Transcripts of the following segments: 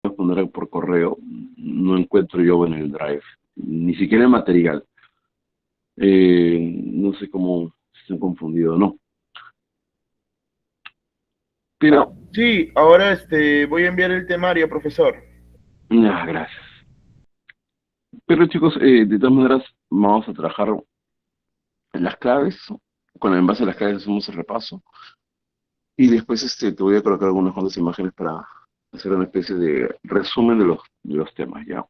responder por correo, no encuentro yo en el Drive, ni siquiera el material. No sé cómo se han confundido, ¿no? Ah, Pero, sí, ahora voy a enviar el temario, profesor. gracias. Pero chicos, de todas maneras, vamos a trabajar en las claves. En base a las claves hacemos el repaso. Y después te voy a colocar algunas cuantas imágenes para hacer una especie de resumen de los temas, ¿ya?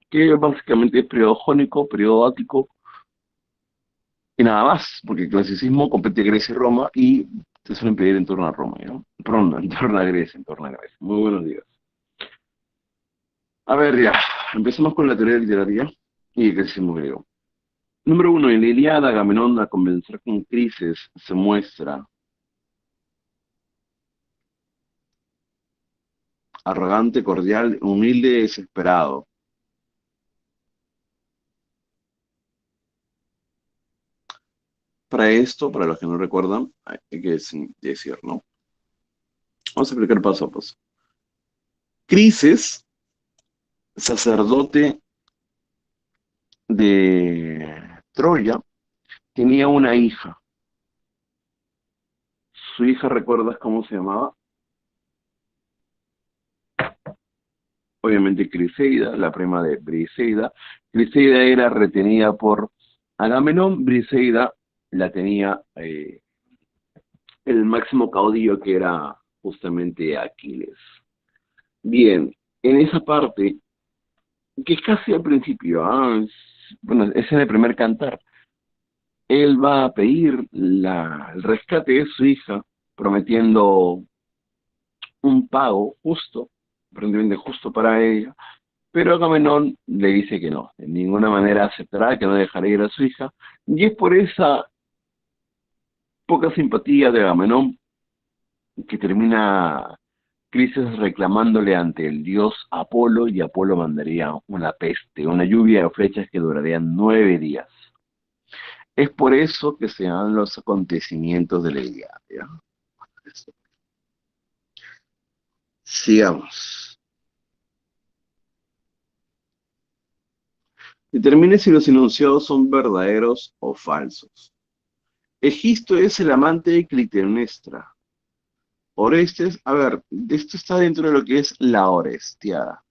Que básicamente es periodo jónico, periodo ático y nada más, porque el clasicismo compete Grecia y Roma y te suelen pedir en torno a Roma, ¿no? Perdón, en torno a Grecia, en torno a Grecia. Muy buenos días. A ver, ya, empecemos con la teoría literaria y el clasicismo griego. Número uno, en la Ilíada, Agamenón, a convencer con Crises, se muestra arrogante, cordial, humilde, desesperado. Para esto, para los que no recuerdan, hay que decir, ¿no? Vamos a explicar paso a paso. Crises, sacerdote de Troya, tenía una hija. Su hija, ¿recuerdas cómo se llamaba? Obviamente Criseida, la prima de Briseida. Criseida era retenida por Agamenón, Briseida la tenía el máximo caudillo que era justamente Aquiles. Bien, en esa parte, que es casi al principio, bueno, ese es el primer cantar, él va a pedir el rescate de su hija, prometiendo un pago justo, aparentemente justo para ella, pero Agamenón le dice que no, de ninguna manera aceptará, que no dejará ir a su hija, y es por esa poca simpatía de Agamenón que termina Crisis reclamándole ante el dios Apolo, y Apolo mandaría una peste, una lluvia de flechas que durarían 9 días. Es por eso que se dan los acontecimientos de la Ilíada, ¿ya? Sigamos. Determine si los enunciados son verdaderos o falsos. Egisto es el amante de Clitemnestra. Orestes, a ver, esto está dentro de lo que es la Orestiada.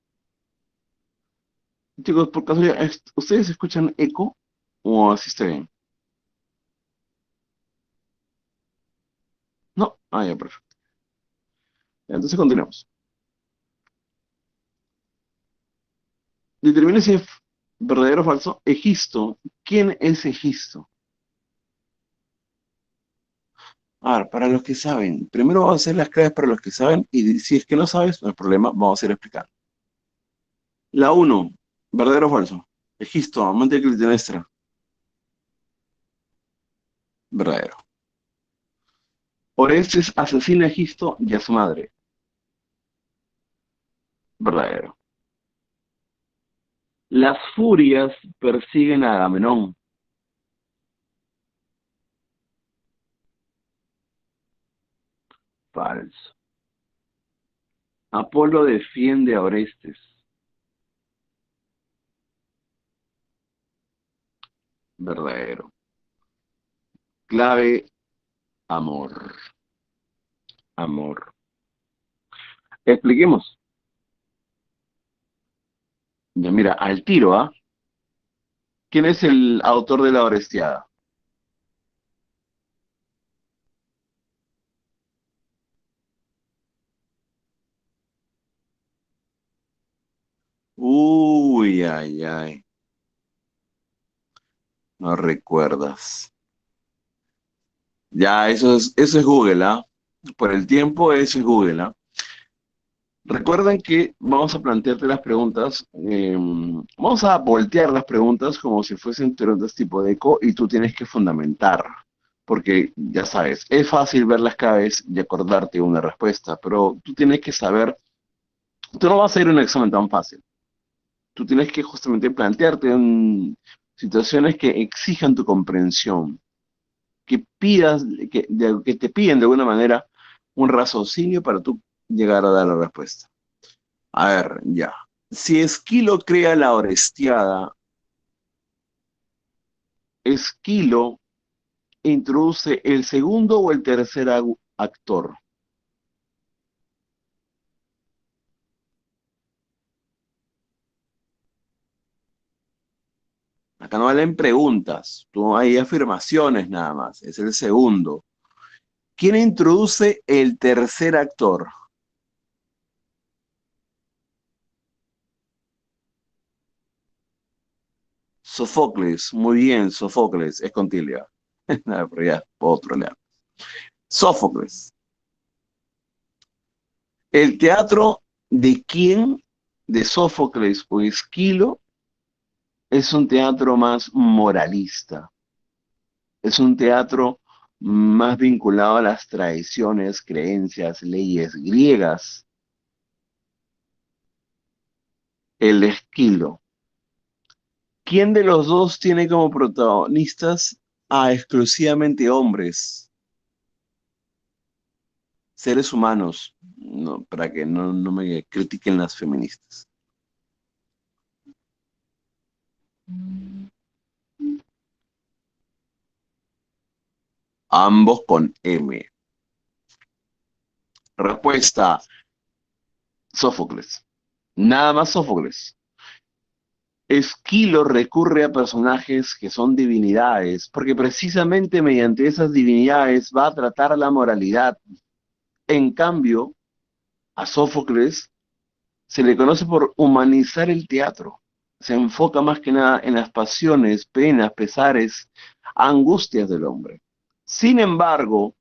Chicos, por casualidad, ¿ustedes escuchan eco o así está bien? No, ya, perfecto. Entonces continuamos. Determine si es verdadero o falso. Egisto, ¿quién es Egisto? A ver, para los que saben, primero vamos a hacer las claves para los que saben y si es que no sabes, no hay problema, vamos a ir a explicar. La uno, ¿verdadero o falso? Egisto, amante de Clitemnestra. Verdadero. Orestes asesina a Egisto y a su madre. Verdadero. Las furias persiguen a Agamenón. Falso. Apolo defiende a Orestes. Verdadero. Clave, amor. Amor. Expliquemos. Ya mira, al tiro, ¿ah? ¿Quién es el autor de la Orestiada? Uy, ay, ay. No recuerdas. Ya, eso es Google, ¿ah? Por el tiempo, eso es Google, ¿ah? Recuerden que vamos a plantearte las preguntas, vamos a voltear las preguntas como si fuesen preguntas tipo de eco y tú tienes que fundamentar, porque ya sabes, es fácil ver las claves y acordarte una respuesta, pero tú tienes que saber, tú no vas a ir a un examen tan fácil, tú tienes que justamente plantearte en situaciones que exijan tu comprensión, que pidas, que te piden de alguna manera un raciocinio para tú llegar a dar la respuesta. A ver, ya. Si Esquilo crea la Orestiada, Esquilo introduce el segundo o el tercer actor. Acá no valen preguntas, tú hay afirmaciones nada más, es el segundo. ¿Quién introduce el tercer actor? Sofocles, muy bien, Sofocles, es con tilde. Nada, pero ya, otro lado. Sófocles. ¿El teatro de quién? ¿De Sófocles o Esquilo? Es un teatro más moralista, es un teatro más vinculado a las tradiciones, creencias, leyes griegas. El Esquilo. ¿Quién de los dos tiene como protagonistas a exclusivamente hombres, seres humanos? No, para que no me critiquen las feministas. Ambos con M. Respuesta, Sófocles. Nada más Sófocles. Esquilo recurre a personajes que son divinidades, porque precisamente mediante esas divinidades va a tratar la moralidad. En cambio, a Sófocles se le conoce por humanizar el teatro. Se enfoca más que nada en las pasiones, penas, pesares, angustias del hombre. Sin embargo,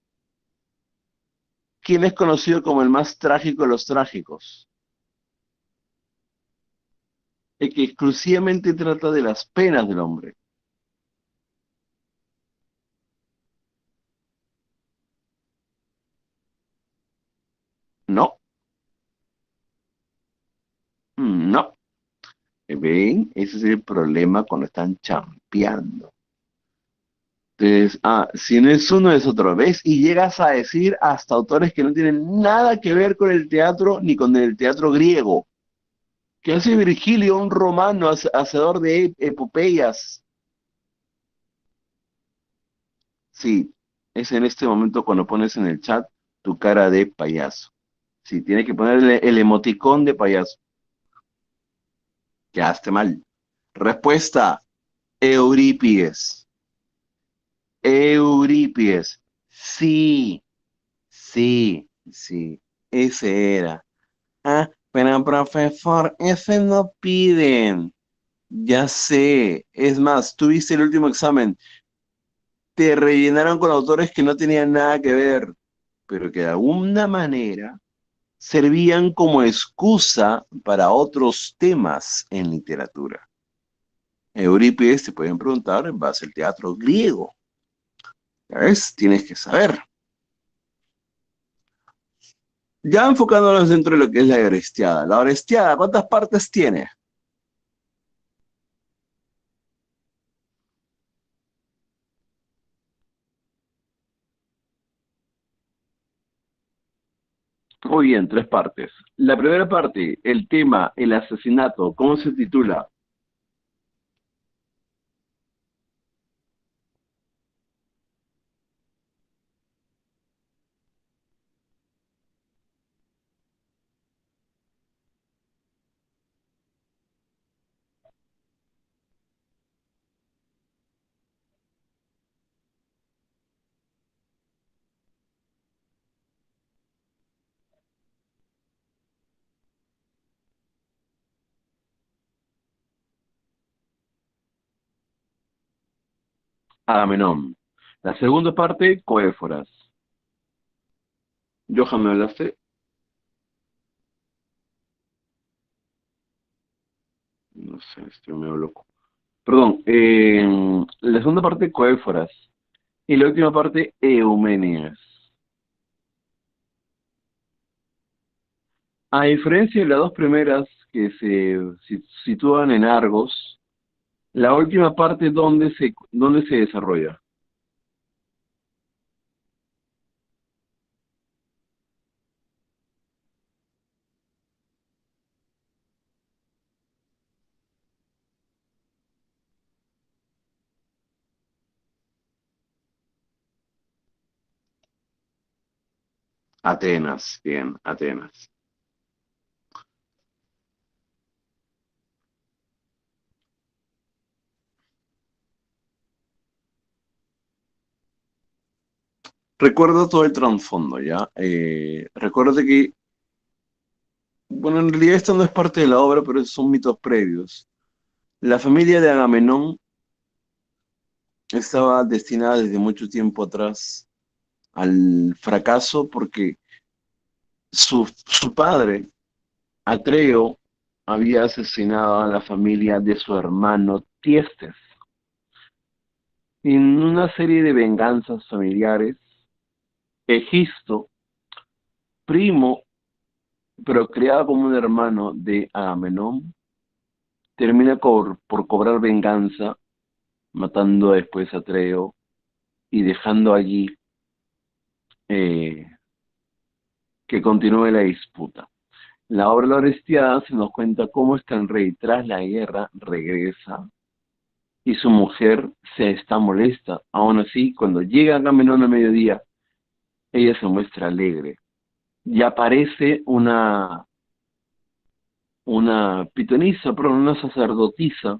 ¿quién es conocido como el más trágico de los trágicos? El que exclusivamente trata de las penas del hombre. No, no. ¿Ven? Ese es el problema cuando están champeando. Entonces, si no es uno es otro, ¿ves? Y llegas a decir hasta autores que no tienen nada que ver con el teatro ni con el teatro griego. ¿Qué hace Virgilio, un romano hacedor de epopeyas? Sí, es en este momento cuando pones en el chat tu cara de payaso. Sí, tiene que ponerle el emoticón de payaso. Quedaste mal. Respuesta, Eurípides. Eurípides. Sí, sí, sí. Ese era. Ah, pero profesor, ese no piden. Ya sé. Es más, tuviste el último examen. Te rellenaron con autores que no tenían nada que ver, pero que de alguna manera servían como excusa para otros temas en literatura. Eurípides, te pueden preguntar en base al teatro griego. ¿Sabes? Tienes que saber. Ya enfocándonos dentro de lo que es la Orestiada. La Orestiada, ¿cuántas partes tiene? Muy bien, tres partes. La primera parte, el tema, el asesinato, ¿cómo se titula? Agamenón. La segunda parte, Coéforas. Johan, ¿me hablaste? No sé, estoy medio loco. Perdón, la segunda parte, Coéforas. Y la última parte, Eumenias. A diferencia de las dos primeras que se sitúan en Argos, la última parte, ¿dónde se desarrolla? Atenas, bien, Atenas. Recuerdo todo el trasfondo, ¿ya? Recuerdo que, bueno, en realidad esto no es parte de la obra, pero son mitos previos. La familia de Agamenón estaba destinada desde mucho tiempo atrás al fracaso porque su padre, Atreo, había asesinado a la familia de su hermano Tiestes. En una serie de venganzas familiares, Egisto, primo, pero criado como un hermano de Agamenón, termina por cobrar venganza, matando después a Atreo y dejando allí eh, que continúe la disputa. La obra La Orestiada se nos cuenta cómo es que el rey tras la guerra regresa y su mujer se está molesta. Aún así, cuando llega Agamenón a mediodía, ella se muestra alegre y aparece una pitonisa, pero una sacerdotisa,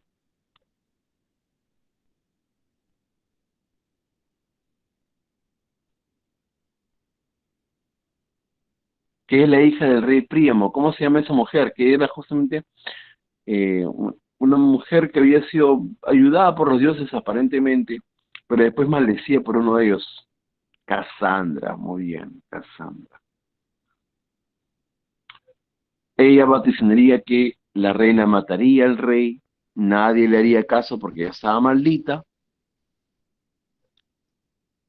que es la hija del rey Príamo. ¿Cómo se llama esa mujer? Que era justamente una mujer que había sido ayudada por los dioses aparentemente, pero después maldecida por uno de ellos. Cassandra, muy bien, Cassandra. Ella vaticinaría que la reina mataría al rey, nadie le haría caso porque ya estaba maldita,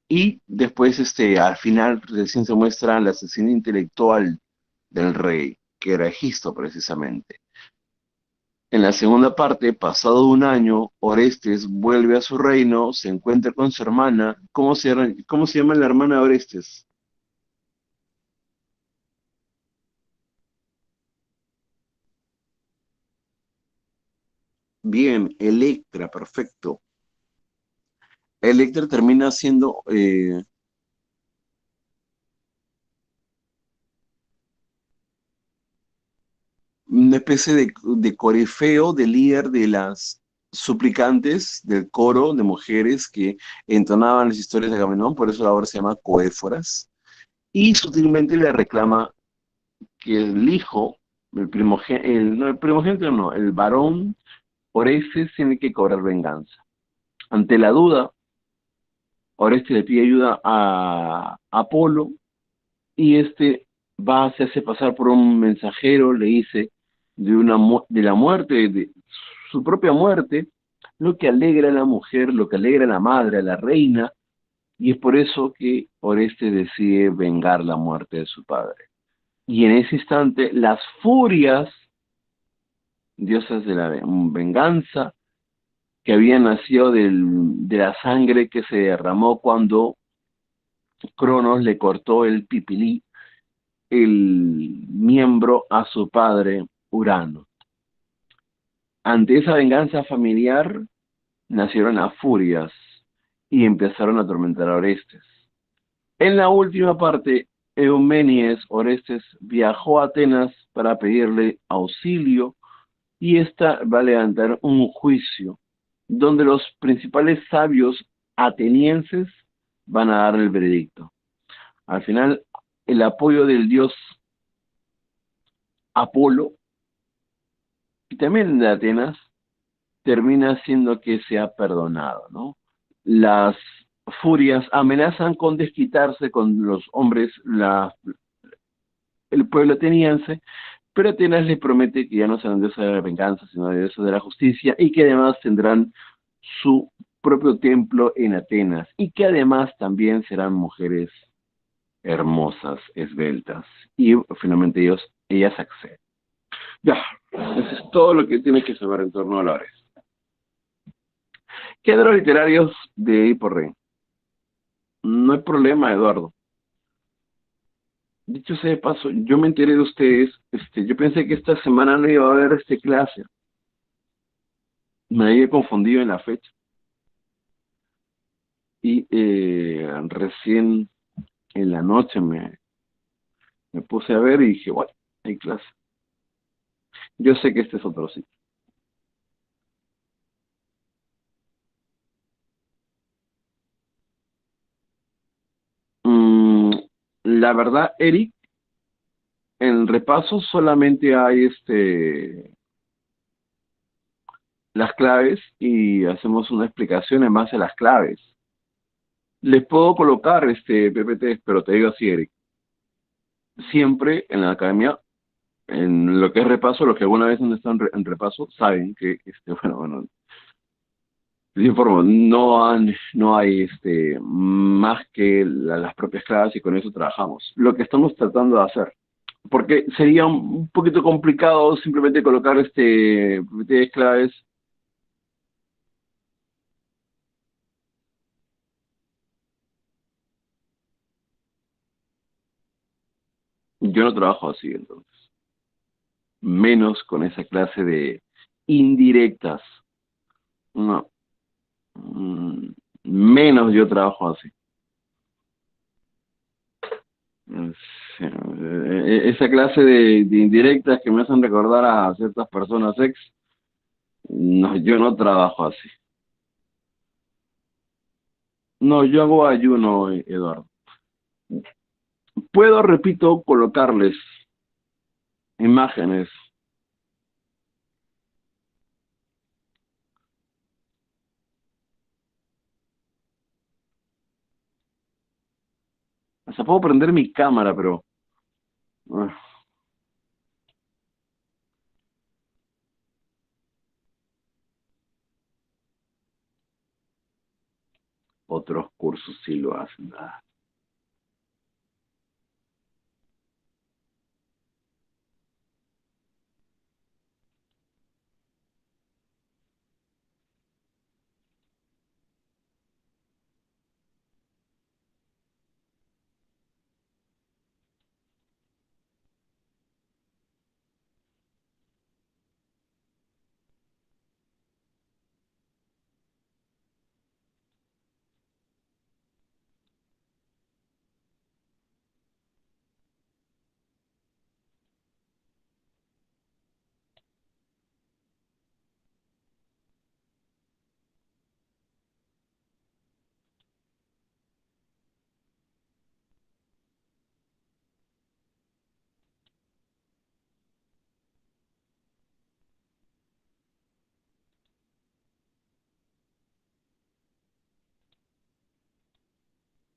y después, al final, recién se muestra la asesina intelectual del rey, que era Egisto precisamente. En la segunda parte, pasado un año, Orestes vuelve a su reino, se encuentra con su hermana. Cómo se llama la hermana de Orestes? Bien, Electra, perfecto. Electra termina siendo una especie de corifeo, de líder de las suplicantes del coro de mujeres que entonaban las historias de Agamenón, por eso la obra se llama Coéforas, y sutilmente le reclama que el hijo, no, el primogénito no, el varón Orestes tiene que cobrar venganza. Ante la duda, Orestes le pide ayuda a Apolo y se hace pasar por un mensajero, le dice de la muerte, de su propia muerte, lo que alegra a la mujer, lo que alegra a la madre, a la reina, y es por eso que Orestes decide vengar la muerte de su padre. Y en ese instante, las furias, diosas de la venganza, que habían nacido de la sangre que se derramó cuando Cronos le cortó el pipilí, el miembro a su padre Urano. Ante esa venganza familiar nacieron las furias y empezaron a atormentar a Orestes. En la última parte, Eumenides Orestes viajó a Atenas para pedirle auxilio y ésta va a levantar un juicio donde los principales sabios atenienses van a dar el veredicto. Al final, el apoyo del dios Apolo y también de Atenas termina haciendo que sea perdonado, ¿no? Las furias amenazan con desquitarse con los hombres, el pueblo ateniense, pero Atenas les promete que ya no serán dioses de la venganza, sino dioses de la justicia, y que además tendrán su propio templo en Atenas, y que además también serán mujeres hermosas, esbeltas, y finalmente ellas acceden. Ya, eso es todo lo que tienes que saber en torno a Lores. Géneros literarios de Hiporrey. No hay problema, Eduardo. Dicho sea de paso, yo me enteré de ustedes, yo pensé que esta semana no iba a haber clase, me había confundido en la fecha y recién en la noche Me puse a ver y dije, bueno, hay clase. Yo sé que este es otro sitio. Mm, la verdad, Eric, en repaso solamente hay las claves y hacemos una explicación en base a las claves. Les puedo colocar PPT, pero te digo así, Eric, siempre en la academia, en lo que es repaso, los que alguna vez han estado en repaso saben que, bueno, les informo, no hay más que las propias claves y con eso trabajamos. Lo que estamos tratando de hacer, porque sería un poquito complicado simplemente colocar PPT claves. Yo no trabajo así, entonces, menos con esa clase de indirectas. No, menos yo trabajo así. Esa clase de indirectas que me hacen recordar a ciertas personas ex, no, yo no trabajo así. No, yo hago ayuno, Eduardo. Puedo, repito, colocarles imágenes. O sea, puedo prender mi cámara, pero ah, otros cursos sí lo hacen.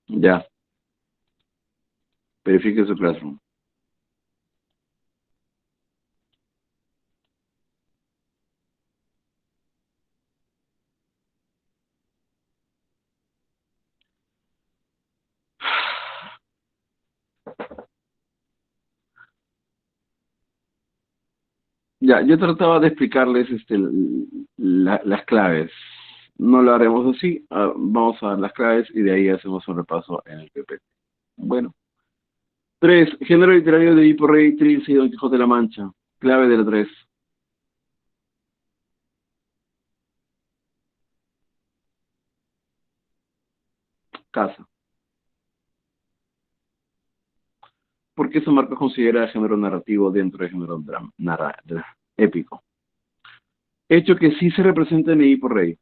Ya, verifique su Classroom. Ya, yo trataba de explicarles las claves. No lo haremos así. Vamos a dar las claves y de ahí hacemos un repaso en el PPT. Bueno. 3. Género literario de Edipo Rey, Trilce y Don Quijote de la Mancha. Clave de la 3. Casa. ¿Por qué su marco considera género narrativo dentro del género épico? Hecho que sí se representa en Edipo Rey.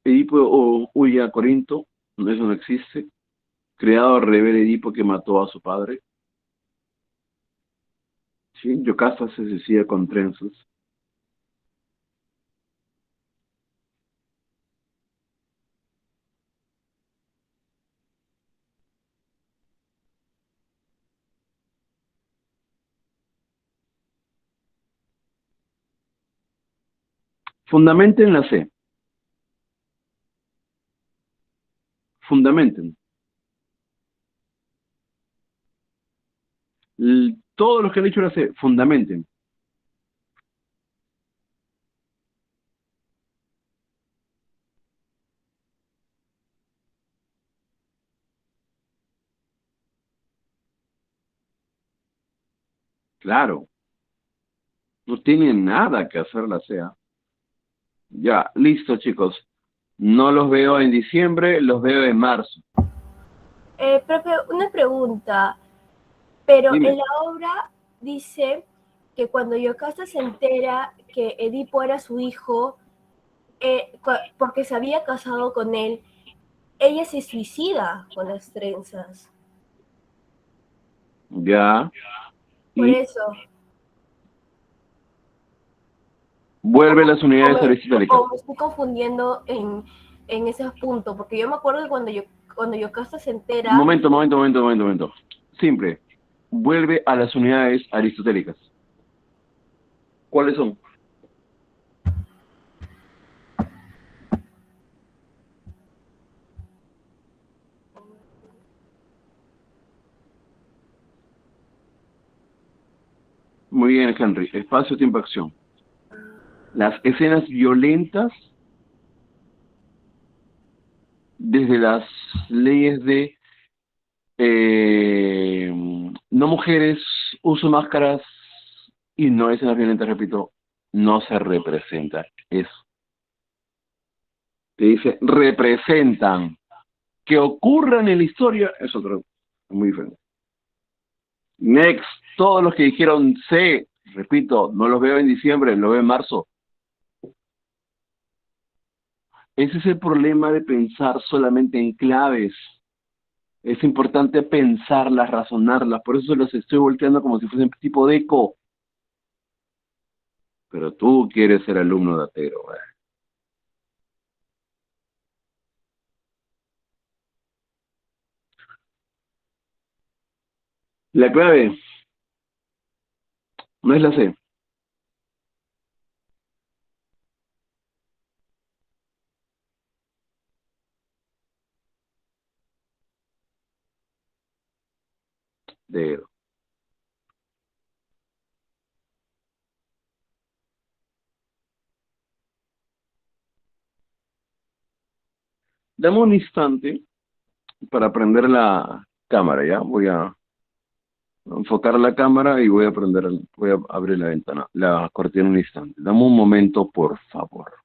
Edipo huye a Corinto, eso no existe. Creado al rebelde Edipo que mató a su padre. ¿Sí? Yocasta se suicida con trenzas. Fundamenten la C. Fundamenten. Todos los que han dicho la C, fundamenten. Claro, no tienen nada que hacer la C. Ya, listo, chicos. No los veo en diciembre, los veo en marzo. Profe, una pregunta, pero en Dime. la obra dice que cuando Yocasta se entera que Edipo era su hijo, porque se había casado con él, ella se suicida con las trenzas. Ya. Por Y eso, vuelve a las unidades aristotélicas. o me estoy confundiendo en ese punto, porque yo me acuerdo que cuando Yocasta se entera, Momento. Simple. Vuelve a las unidades aristotélicas. ¿Cuáles son? Muy bien, Henry. Espacio, tiempo, acción. Las escenas violentas desde las leyes de no mujeres, uso máscaras y no escenas violentas, repito, no se representa. Es, te dice, representan. Que ocurran en la historia es otro, muy diferente. Next, todos los que dijeron C, repito, no los veo en diciembre, los veo en marzo. Ese es el problema de pensar solamente en claves. Es importante pensarlas, razonarlas, por eso los estoy volteando como si fuesen tipo de eco. Pero tú quieres ser alumno de Atero, ¿eh? La clave no es la C. De... Dame un instante para prender la cámara, ¿ya? Voy a enfocar la cámara y voy a abrir la ventana, la cortina un instante. Dame un momento, por favor.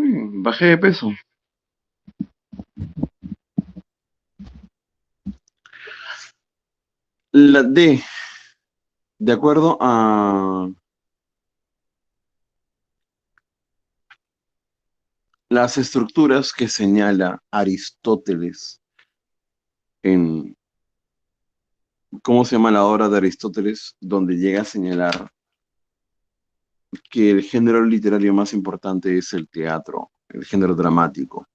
Bajé de peso. La D, de acuerdo a las estructuras que señala Aristóteles en, ¿cómo se llama la obra de Aristóteles? Donde llega a señalar que el género literario más importante es el teatro, el género dramático,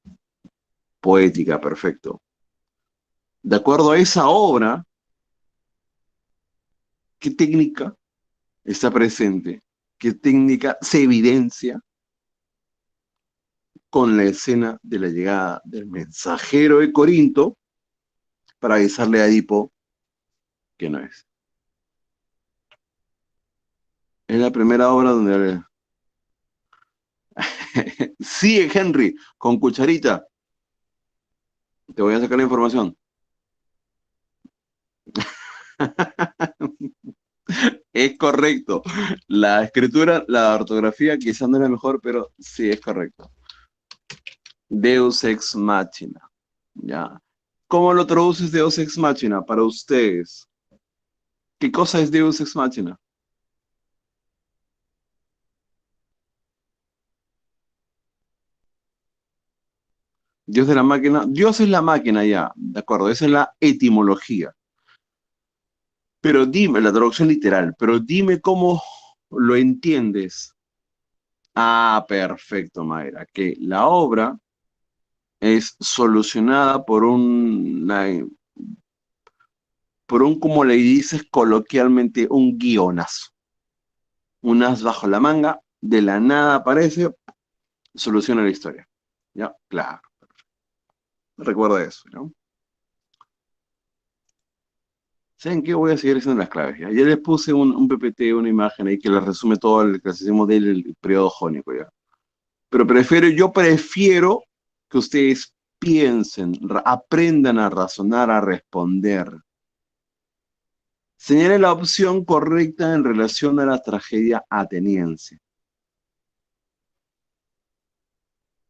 poética, perfecto. De acuerdo a esa obra, ¿qué técnica está presente? ¿Qué técnica se evidencia con la escena de la llegada del mensajero de Corinto para avisarle a Edipo que no es? Es la primera obra donde Sigue, Henry, con cucharita. Te voy a sacar la información. Es correcto. La escritura, la ortografía quizás no era mejor, pero sí es correcto. Deus ex machina. Ya. ¿Cómo lo traduces Deus ex machina para ustedes? ¿Qué cosa es Deus ex machina? Dios de la máquina. Dios es la máquina ya, de acuerdo, esa es la etimología. Pero dime, la traducción literal, pero dime cómo lo entiendes. Ah, perfecto, Mayra, que la obra es solucionada por un, como le dices coloquialmente, un guionazo. Un as bajo la manga, de la nada aparece, soluciona la historia. Ya, claro. Recuerda eso, ¿no? ¿Saben qué? Voy a seguir haciendo las claves. Ya les puse un PPT, una imagen ahí que les resume todo el clasicismo del periodo jónico, ¿ya? Pero yo prefiero que ustedes piensen, aprendan a razonar, a responder. Señale la opción correcta en relación a la tragedia ateniense.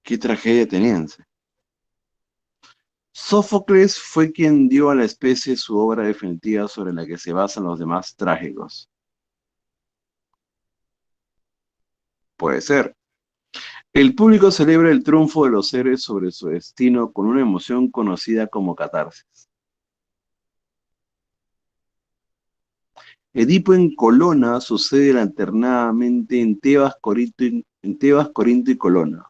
¿Qué tragedia ateniense? Sófocles fue quien dio a la especie su obra definitiva sobre la que se basan los demás trágicos. Puede ser. El público celebra el triunfo de los héroes sobre su destino con una emoción conocida como catarsis. Edipo en Colona sucede alternadamente en Tebas, Corinto y Colona.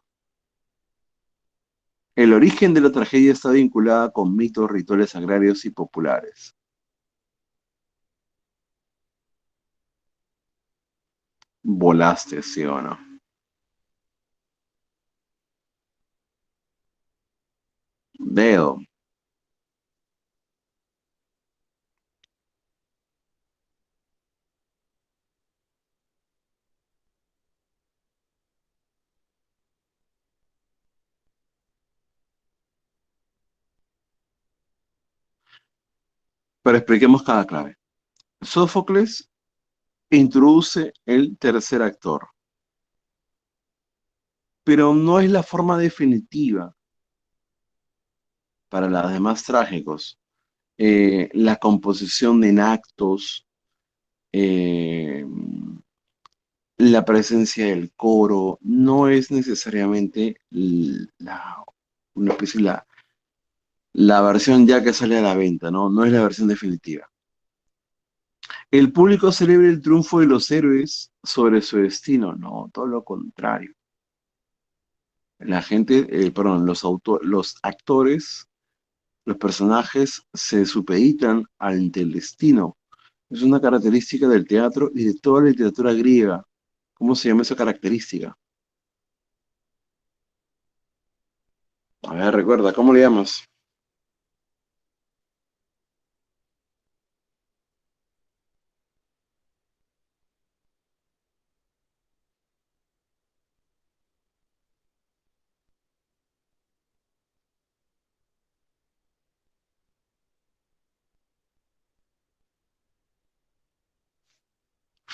El origen de la tragedia está vinculada con mitos, rituales agrarios y populares. Volaste, ¿sí o no? Veo. Pero expliquemos cada clave. Sófocles introduce el tercer actor, pero no es la forma definitiva para los demás trágicos. La composición en actos, eh, la presencia del coro, no es necesariamente una especie, la versión ya que sale a la venta, ¿no? No es la versión definitiva. El público celebra el triunfo de los héroes sobre su destino, no, todo lo contrario. La gente, perdón, los actores, los personajes se supeditan ante el destino. Es una característica del teatro y de toda la literatura griega. ¿Cómo se llama esa característica? A ver, recuerda, ¿cómo le llamas?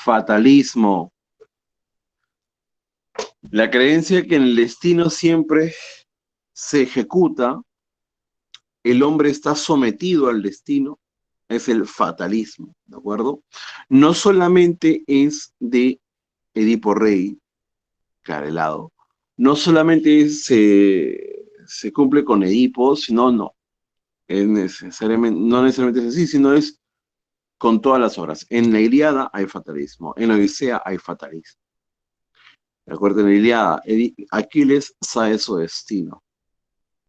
Fatalismo. La creencia que en el destino siempre se ejecuta, el hombre está sometido al destino, es el fatalismo, ¿de acuerdo? No solamente es de Edipo Rey, Carelado, no solamente se cumple con Edipo, sino no, no necesariamente es así, sino es con todas las obras. En la Ilíada hay fatalismo, en la Odisea hay fatalismo. ¿De acuerdo? En la Ilíada, Aquiles sabe su destino.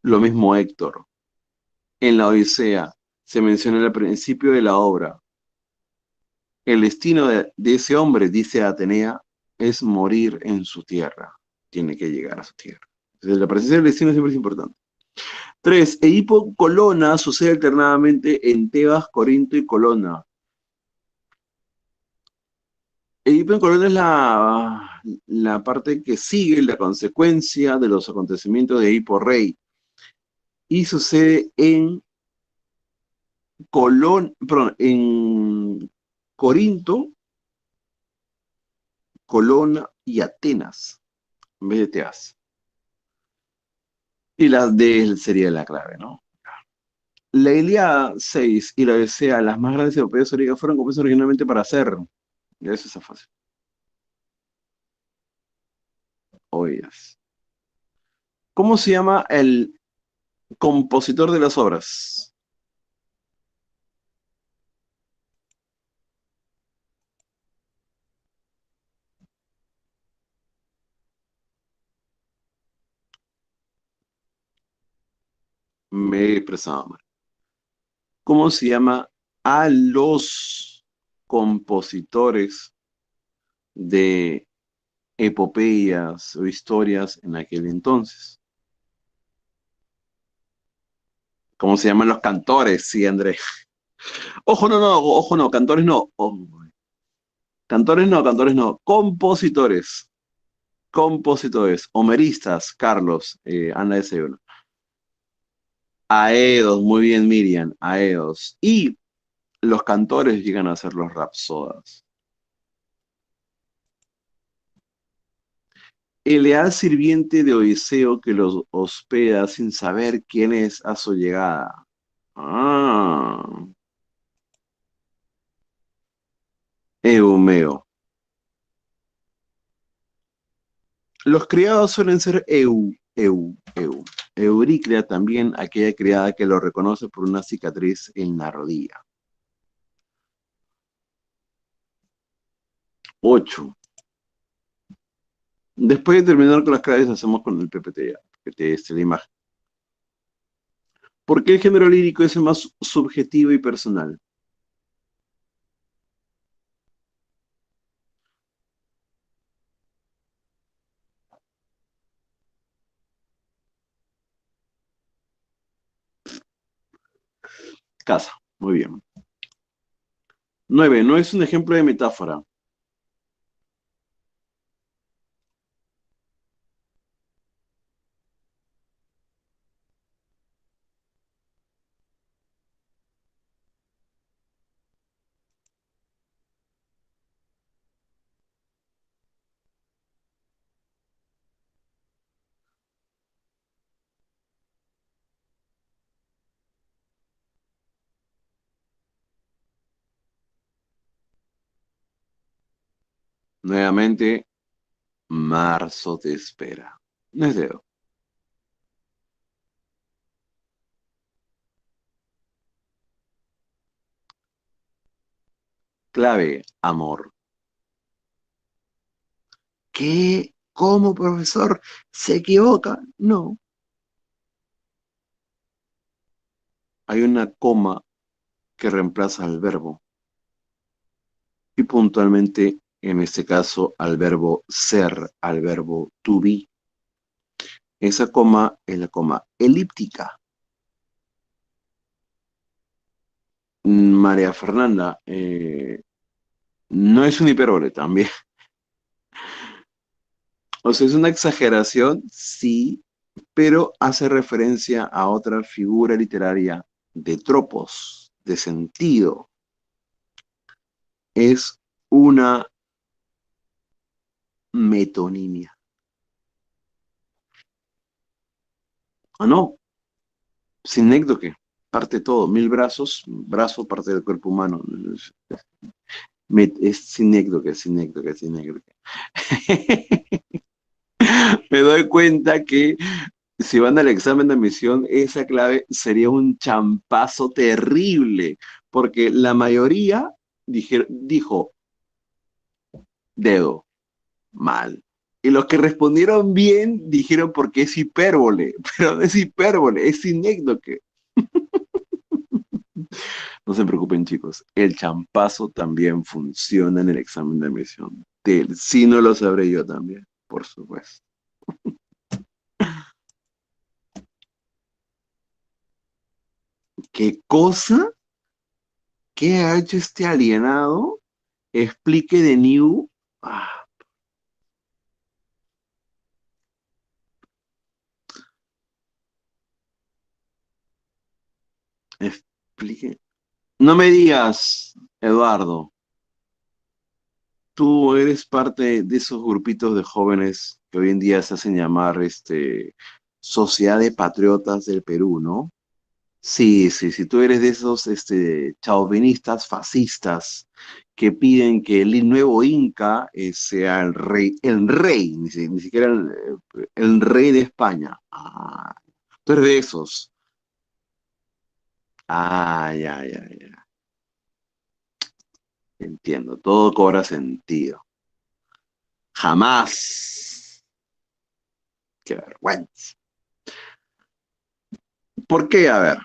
Lo mismo Héctor. En la Odisea se menciona al principio de la obra. El destino de ese hombre, dice Atenea, es morir en su tierra. Tiene que llegar a su tierra. Entonces, la presencia del destino siempre es importante. 3. Edipo Colona sucede alternadamente en Tebas, Corinto y Colona. Edipo en Colona es la parte que sigue, la consecuencia de los acontecimientos de Edipo Rey. Y sucede en en Corinto, Colona y Atenas, en vez de Teas. Y la D sería la clave, ¿no? La Ilíada 6 y la Odisea, las más grandes epopeyas griegas, fueron compuestas originalmente para hacer. Eso es fácil. Oídas. ¿Cómo se llama el compositor de las obras? Me he expresado mal. ¿Cómo se llama a los compositores de epopeyas o historias en aquel entonces? ¿Cómo se llaman los cantores? Sí, Andrés. Ojo, no, cantores no. Cantores no. Compositores. Homeristas, Carlos, Ana de Seguro. Aedos, muy bien, Miriam, Aedos. Y los cantores llegan a ser los rapsodas. El leal sirviente de Odiseo que los hospeda sin saber quién es a su llegada. Ah, Eumeo. Los criados suelen ser eu. Euriclea también, aquella criada que lo reconoce por una cicatriz en la rodilla. 8. Después de terminar con las claves, hacemos con el PPT ya, que te la imagen. ¿Por qué el género lírico es el más subjetivo y personal? Casa, muy bien. 9. No es un ejemplo de metáfora. Nuevamente, marzo te espera. No es dedo. Clave, amor. ¿Qué? ¿Cómo, profesor? ¿Se equivoca? No. Hay una coma que reemplaza al verbo. Y puntualmente, en este caso, al verbo ser, al verbo to be. Esa coma es la coma elíptica. María Fernanda, no es un hipérbole también. O sea, es una exageración, sí, pero hace referencia a otra figura literaria de tropos, de sentido. Es una metonimia. ¿O no? Sinécdoque, parte todo, 1000 brazos, brazo parte del cuerpo humano. Es sinécdoque. Me doy cuenta que si van al examen de admisión, esa clave sería un champazo terrible, porque la mayoría dijo dedo, mal. Y los que respondieron bien dijeron porque es hipérbole, pero no es hipérbole, es sinécdoque. No se preocupen, chicos, el champazo también funciona en el examen de admisión. Si no lo sabré yo también, por supuesto. ¿Qué cosa? ¿Qué ha hecho este alienado? Explique de New. Ah, Explique. No me digas, Eduardo, tú eres parte de esos grupitos de jóvenes que hoy en día se hacen llamar Sociedad de Patriotas del Perú, ¿no? Sí, sí, sí, tú eres de esos chauvinistas fascistas que piden que el nuevo Inca sea el rey, ni siquiera el rey de España. Ah, tú eres de esos. Ah, ya, ya, ya. Entiendo, todo cobra sentido. Jamás. Qué vergüenza. ¿Por qué? A ver,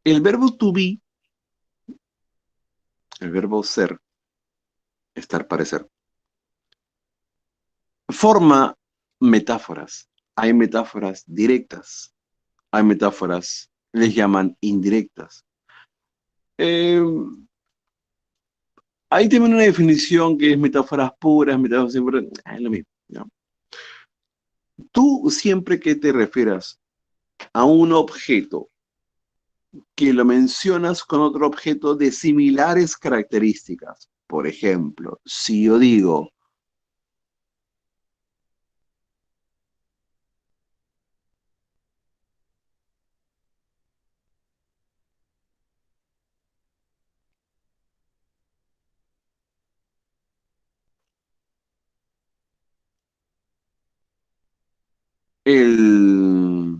el verbo to be, el verbo ser, estar, parecer, forma metáforas. Hay metáforas directas, hay metáforas, les llaman indirectas. Eh, Hay también una definición que es metáforas puras, metáforas siempre, es lo mismo, ¿no? Tú siempre que te refieras a un objeto que lo mencionas con otro objeto de similares características, por ejemplo, si yo digo, el...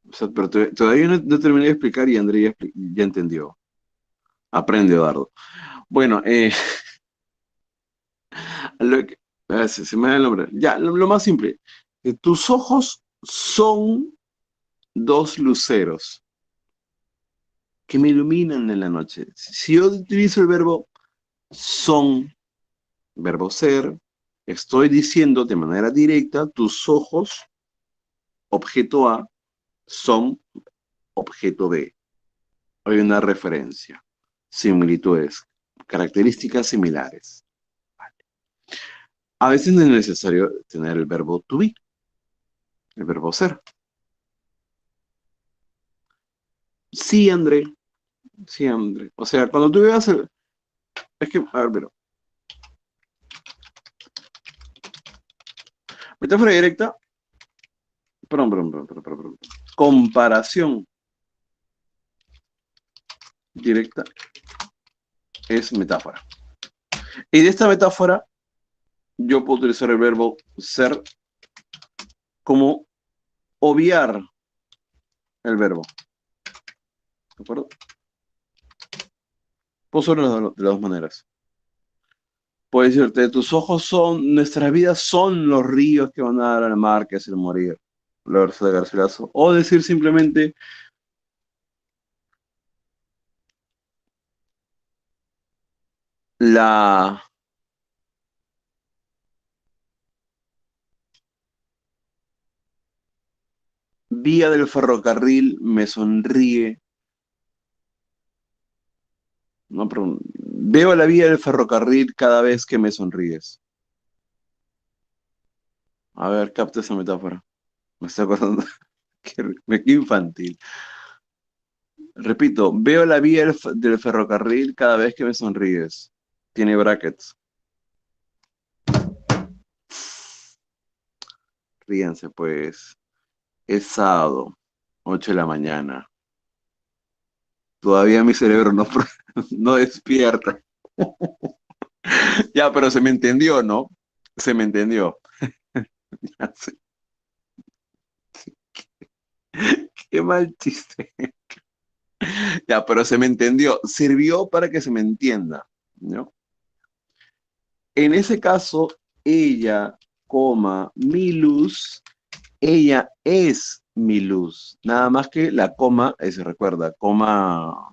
O sea, pero todavía no terminé de explicar y Andrea ya entendió. Aprende, Eduardo. Bueno, se me da el nombre. Ya, lo más simple. Tus ojos son dos luceros que me iluminan en la noche. Si yo utilizo el verbo son, verbo ser, estoy diciendo de manera directa, tus ojos, objeto A, son objeto B. Hay una referencia, similitudes, características similares. A veces no es necesario tener el verbo to be, el verbo ser. Sí, André, sí, André. O sea, cuando tú veas es que, a ver, pero, metáfora directa, perdón. Comparación directa es metáfora. Y de esta metáfora, yo puedo utilizar el verbo ser como obviar el verbo. ¿De acuerdo? Puedo usarlo de las dos maneras. Puedo decirte, tus ojos son, nuestras vidas son los ríos que van a dar al mar, que es el morir. La versión de Garcilaso. O decir simplemente, la vía del ferrocarril me sonríe. No, pero veo la vía del ferrocarril cada vez que me sonríes. A ver, capta esa metáfora. Me estoy acordando. Qué infantil. Repito, veo la vía del ferrocarril cada vez que me sonríes. Tiene brackets. Ríense, pues. Es sábado, 8 de la mañana. Todavía mi cerebro no, no despierta. Ya, pero se me entendió, ¿no? Se me entendió. Ya sé. Qué mal chiste. Ya, pero se me entendió. Sirvió para que se me entienda, ¿no? En ese caso, ella, coma, mi luz, ella es mi luz. Nada más que la coma, se recuerda, coma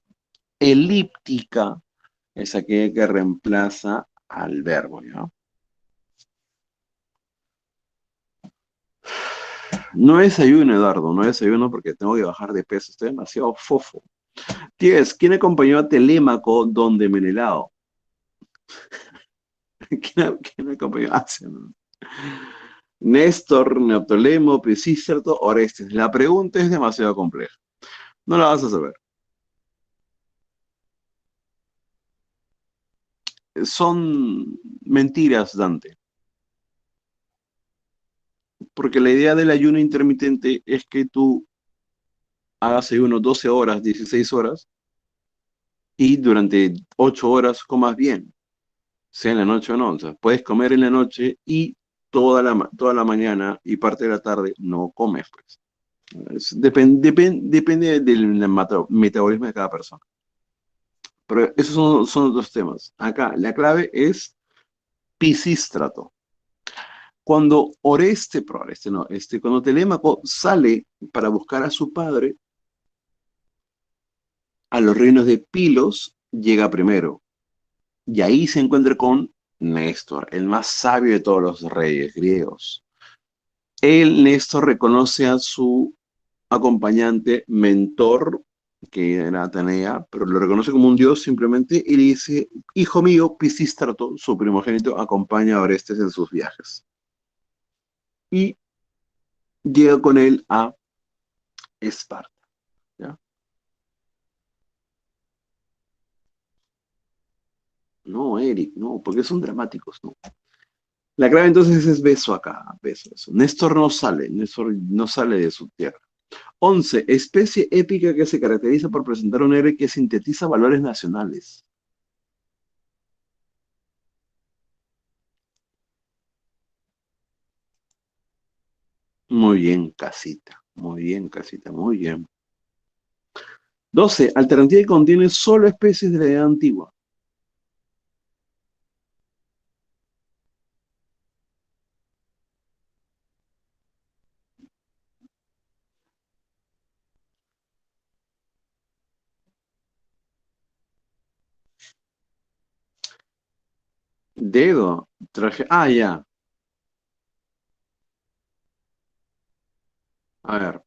elíptica es aquella que reemplaza al verbo, ¿ya? No desayuno, Eduardo, no desayuno porque tengo que bajar de peso, estoy demasiado fofo. 10. ¿Quién acompañó a Telémaco donde Menelao? ¿Quién acompañó? Ah, sí, no. Néstor, Neoptólemo, Pisístrato, Orestes. La pregunta es demasiado compleja. No la vas a saber. Son mentiras, Dante. Porque la idea del ayuno intermitente es que tú hagas ayuno 12 horas, 16 horas, y durante 8 horas comas bien, sea en la noche o no. O sea, puedes comer en la noche y toda la mañana y parte de la tarde no comes, pues. Depende del metabolismo de cada persona. Pero esos son otros temas. Acá, la clave es Pisístrato. Cuando Oreste no, cuando Telémaco sale para buscar a su padre, a los reinos de Pilos, llega primero. Y ahí se encuentra con Néstor, el más sabio de todos los reyes griegos. Néstor, reconoce a su acompañante, mentor, que era Atenea, pero lo reconoce como un dios simplemente y le dice, hijo mío, Pisístrato, su primogénito, acompaña a Orestes en sus viajes. Y llega con él a Esparta. ¿Ya? No, Eric, no, porque son dramáticos, ¿no? La clave entonces es beso acá, beso, eso. Néstor no sale de su tierra. 11. Especie épica que se caracteriza por presentar un héroe que sintetiza valores nacionales. Muy bien, casita. Muy bien, casita. Muy bien. 12. Alternativa que contiene solo especies de la edad antigua. Dedo. Traje. Ah, ya. A ver.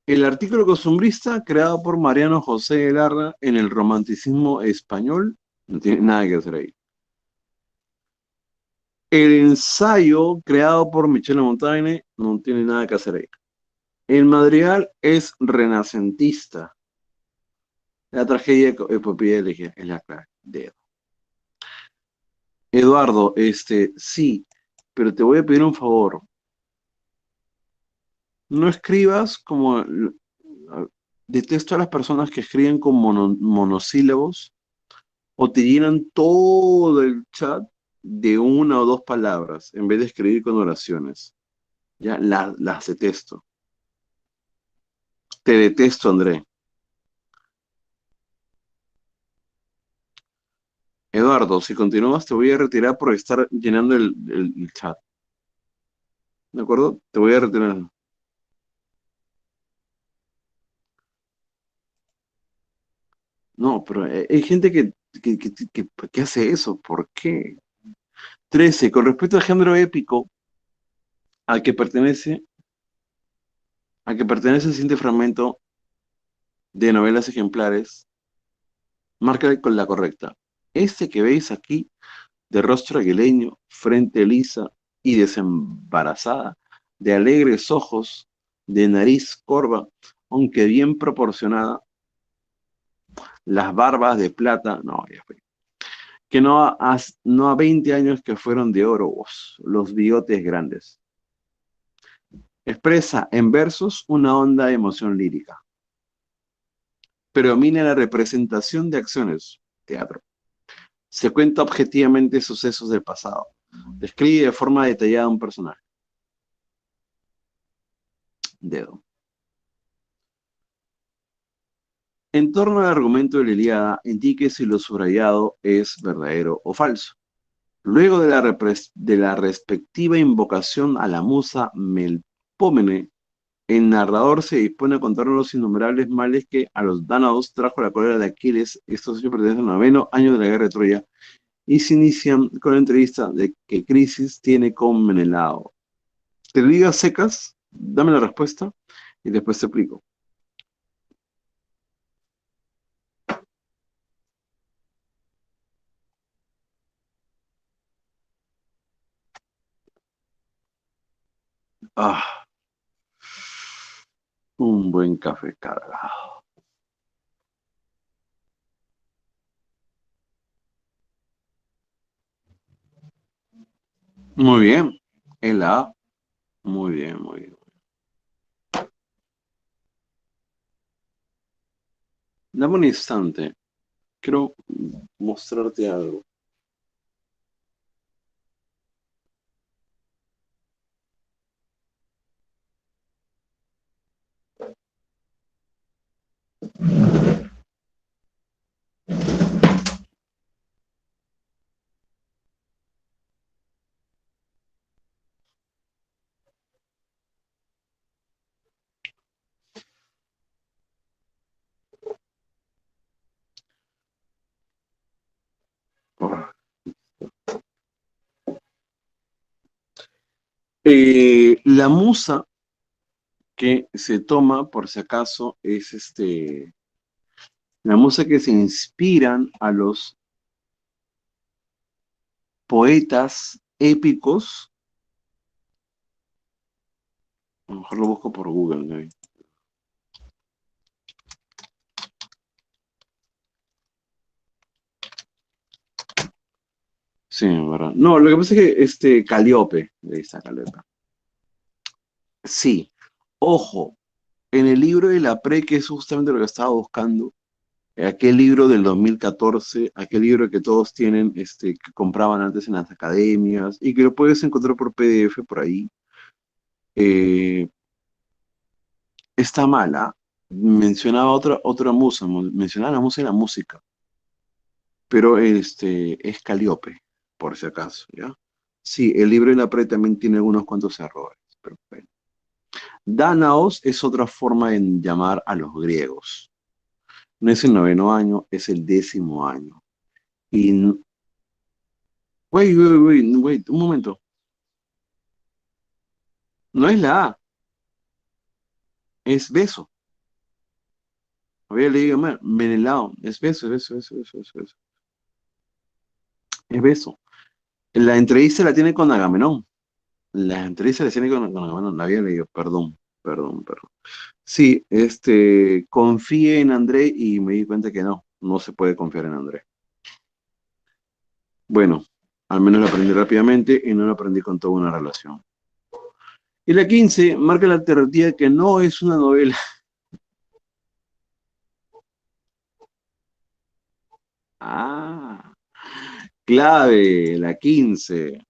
El artículo costumbrista creado por Mariano José de Larra en el romanticismo español no tiene nada que hacer ahí. El ensayo creado por Michele Montaigne no tiene nada que hacer ahí. El madrigal es renacentista. La tragedia epopeya elegida es la clave. Dedo. Eduardo, sí, pero te voy a pedir un favor. No escribas como... Detesto a las personas que escriben con monosílabos o te llenan todo el chat de una o dos palabras en vez de escribir con oraciones. Ya, las detesto. Te detesto, André. Eduardo, si continúas te voy a retirar por estar llenando el chat. ¿De acuerdo? Te voy a retirar. No, pero hay gente que hace eso. ¿Por qué? 13. Con respecto al género épico al que pertenece, el siguiente fragmento de novelas ejemplares, marca con la correcta. Este que veis aquí, de rostro aguileño, frente lisa y desembarazada, de alegres ojos, de nariz corva, aunque bien proporcionada, las barbas de plata, no, ya fue. Que no a 20 años que fueron de oro, los bigotes grandes. Expresa en versos una honda emoción lírica. Predomina la representación de acciones, teatro. Se cuenta objetivamente sucesos del pasado. Describe de forma detallada un personaje. Dedo. En torno al argumento de la Ilíada, indique si lo subrayado es verdadero o falso. Luego de la respectiva invocación a la musa Melpómene, el narrador se dispone a contarnos los innumerables males que a los dánados trajo la cólera de Aquiles. Estos hechos pertenecen al 9º año de la guerra de Troya y se inician con la entrevista de qué crisis tiene con Menelao. Te digas secas, dame la respuesta y después te explico. Ah, un buen café cargado. Muy bien. El A. Muy bien, muy bien. Dame un instante. Quiero mostrarte algo. Ah. La musa que se toma, por si acaso, es la musa que se inspiran a los poetas épicos. A lo mejor lo busco por Google, ¿no? Sí, en verdad. No, lo que pasa es que Calíope, ahí está Calíope. Sí, ojo, en el libro de la Pre, que es justamente lo que estaba buscando, aquel libro del 2014, aquel libro que todos tienen, que compraban antes en las academias y que lo puedes encontrar por PDF por ahí, eh, está mala. Mencionaba otra musa, mencionaba la musa y la música, pero es Calíope, por si acaso, ¿ya? Sí, el libro de la Pre también tiene unos cuantos errores, pero bueno. Danaos es otra forma de llamar a los griegos. No es el noveno año, es el 10.º año. Y, wait, un momento. No es la A, es beso. Había leído mal, Menelao, es beso, beso. Es beso. La entrevista la tiene con Agamenón. La entrevista la tiene con Agamenón, la había leído, perdón. Sí, confié en André y me di cuenta que no se puede confiar en André. Bueno, al menos lo aprendí rápidamente y no lo aprendí con toda una relación. Y la 15 marca la alternativa que no es una novela. Ah, clave, la 15.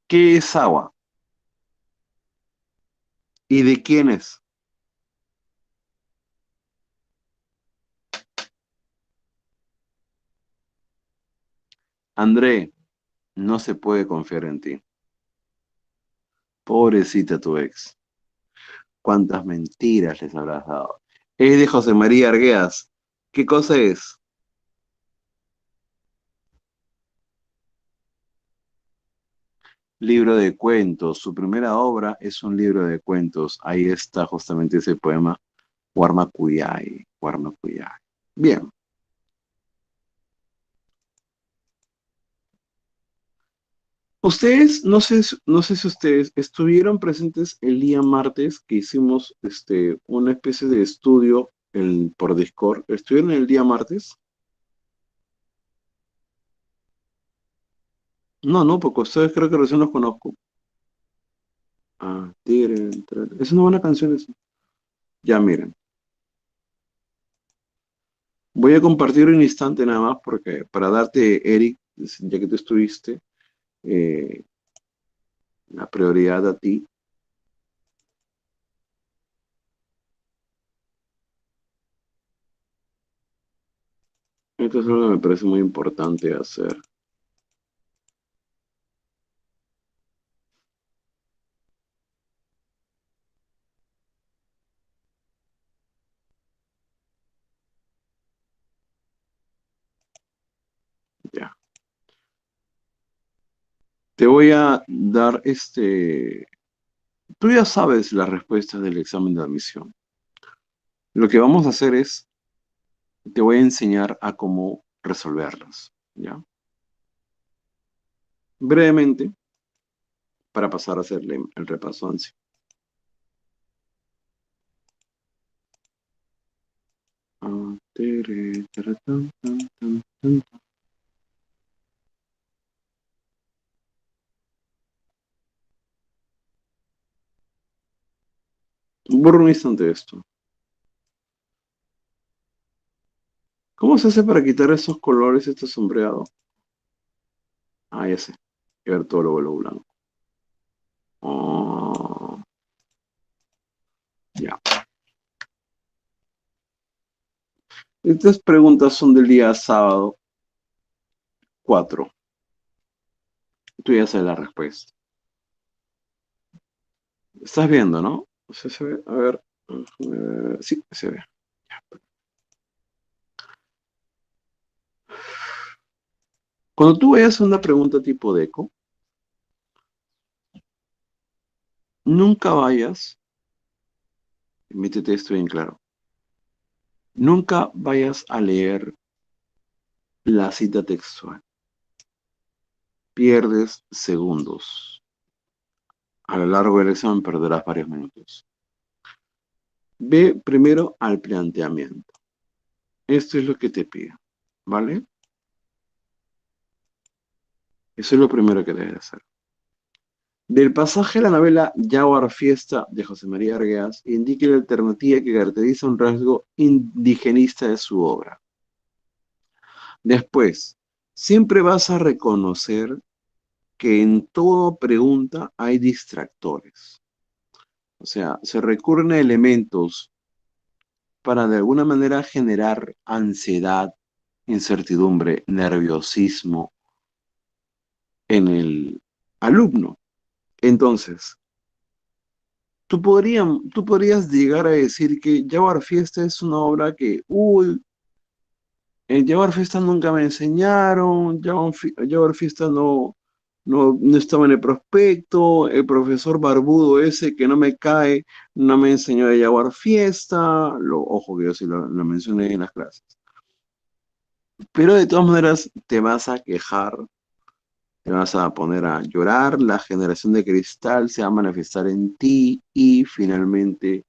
¿Qué es agua? ¿Y de quién es? André, no se puede confiar en ti. Pobrecita tu ex. ¿Cuántas mentiras les habrás dado? Es de José María Arguedas. ¿Qué cosa es? Libro de cuentos. Su primera obra es un libro de cuentos. Ahí está justamente ese poema, Warmakuyai. Warmakuyai. Bien. Ustedes, no sé si ustedes estuvieron presentes el día martes que hicimos una especie de estudio por Discord. ¿Estuvieron el día martes? No, porque ustedes creo que recién los conozco. Ah, es una buena canción esa. Ya miren, voy a compartir un instante nada más porque para darte, Eric, ya que tú estuviste, eh, la prioridad a ti. Esto es algo que me parece muy importante hacer. Ya. Te voy a dar Tú ya sabes las respuestas del examen de admisión. Lo que vamos a hacer es, te voy a enseñar a cómo resolverlas, ¿ya? Brevemente, para pasar a hacerle el repaso en sí. Borro un instante esto. ¿Cómo se hace para quitar esos colores, este sombreado? Ah, ya sé. Y ver todo lo vuelvo blanco. Oh, ya. Estas preguntas son del día sábado 4. Tú ya sabes la respuesta. Estás viendo, ¿no? ¿Se ve? A ver. Sí, se ve. Ya. Cuando tú veas una pregunta tipo DECO, nunca vayas, métete esto bien claro, nunca vayas a leer la cita textual. Pierdes segundos. A lo largo del examen perderás varios minutos. Ve primero al planteamiento. Esto es lo que te pido, ¿vale? Eso es lo primero que debes hacer. Del pasaje de la novela Jaguar Fiesta de José María Arguedas, indique la alternativa que caracteriza un rasgo indigenista de su obra. Después, siempre vas a reconocer que en toda pregunta hay distractores. O sea, se recurren a elementos para de alguna manera generar ansiedad, incertidumbre, nerviosismo en el alumno. Entonces, tú podrías llegar a decir que Jaguar Fiesta es una obra que, en Jaguar Fiesta nunca me enseñaron, Jaguar Fiesta no estaba en el prospecto, el profesor barbudo ese que no me cae, no me enseñó de Jaguar Fiesta, ojo que yo sí lo mencioné en las clases. Pero de todas maneras te vas a quejar, te vas a poner a llorar, la generación de cristal se va a manifestar en ti y finalmente...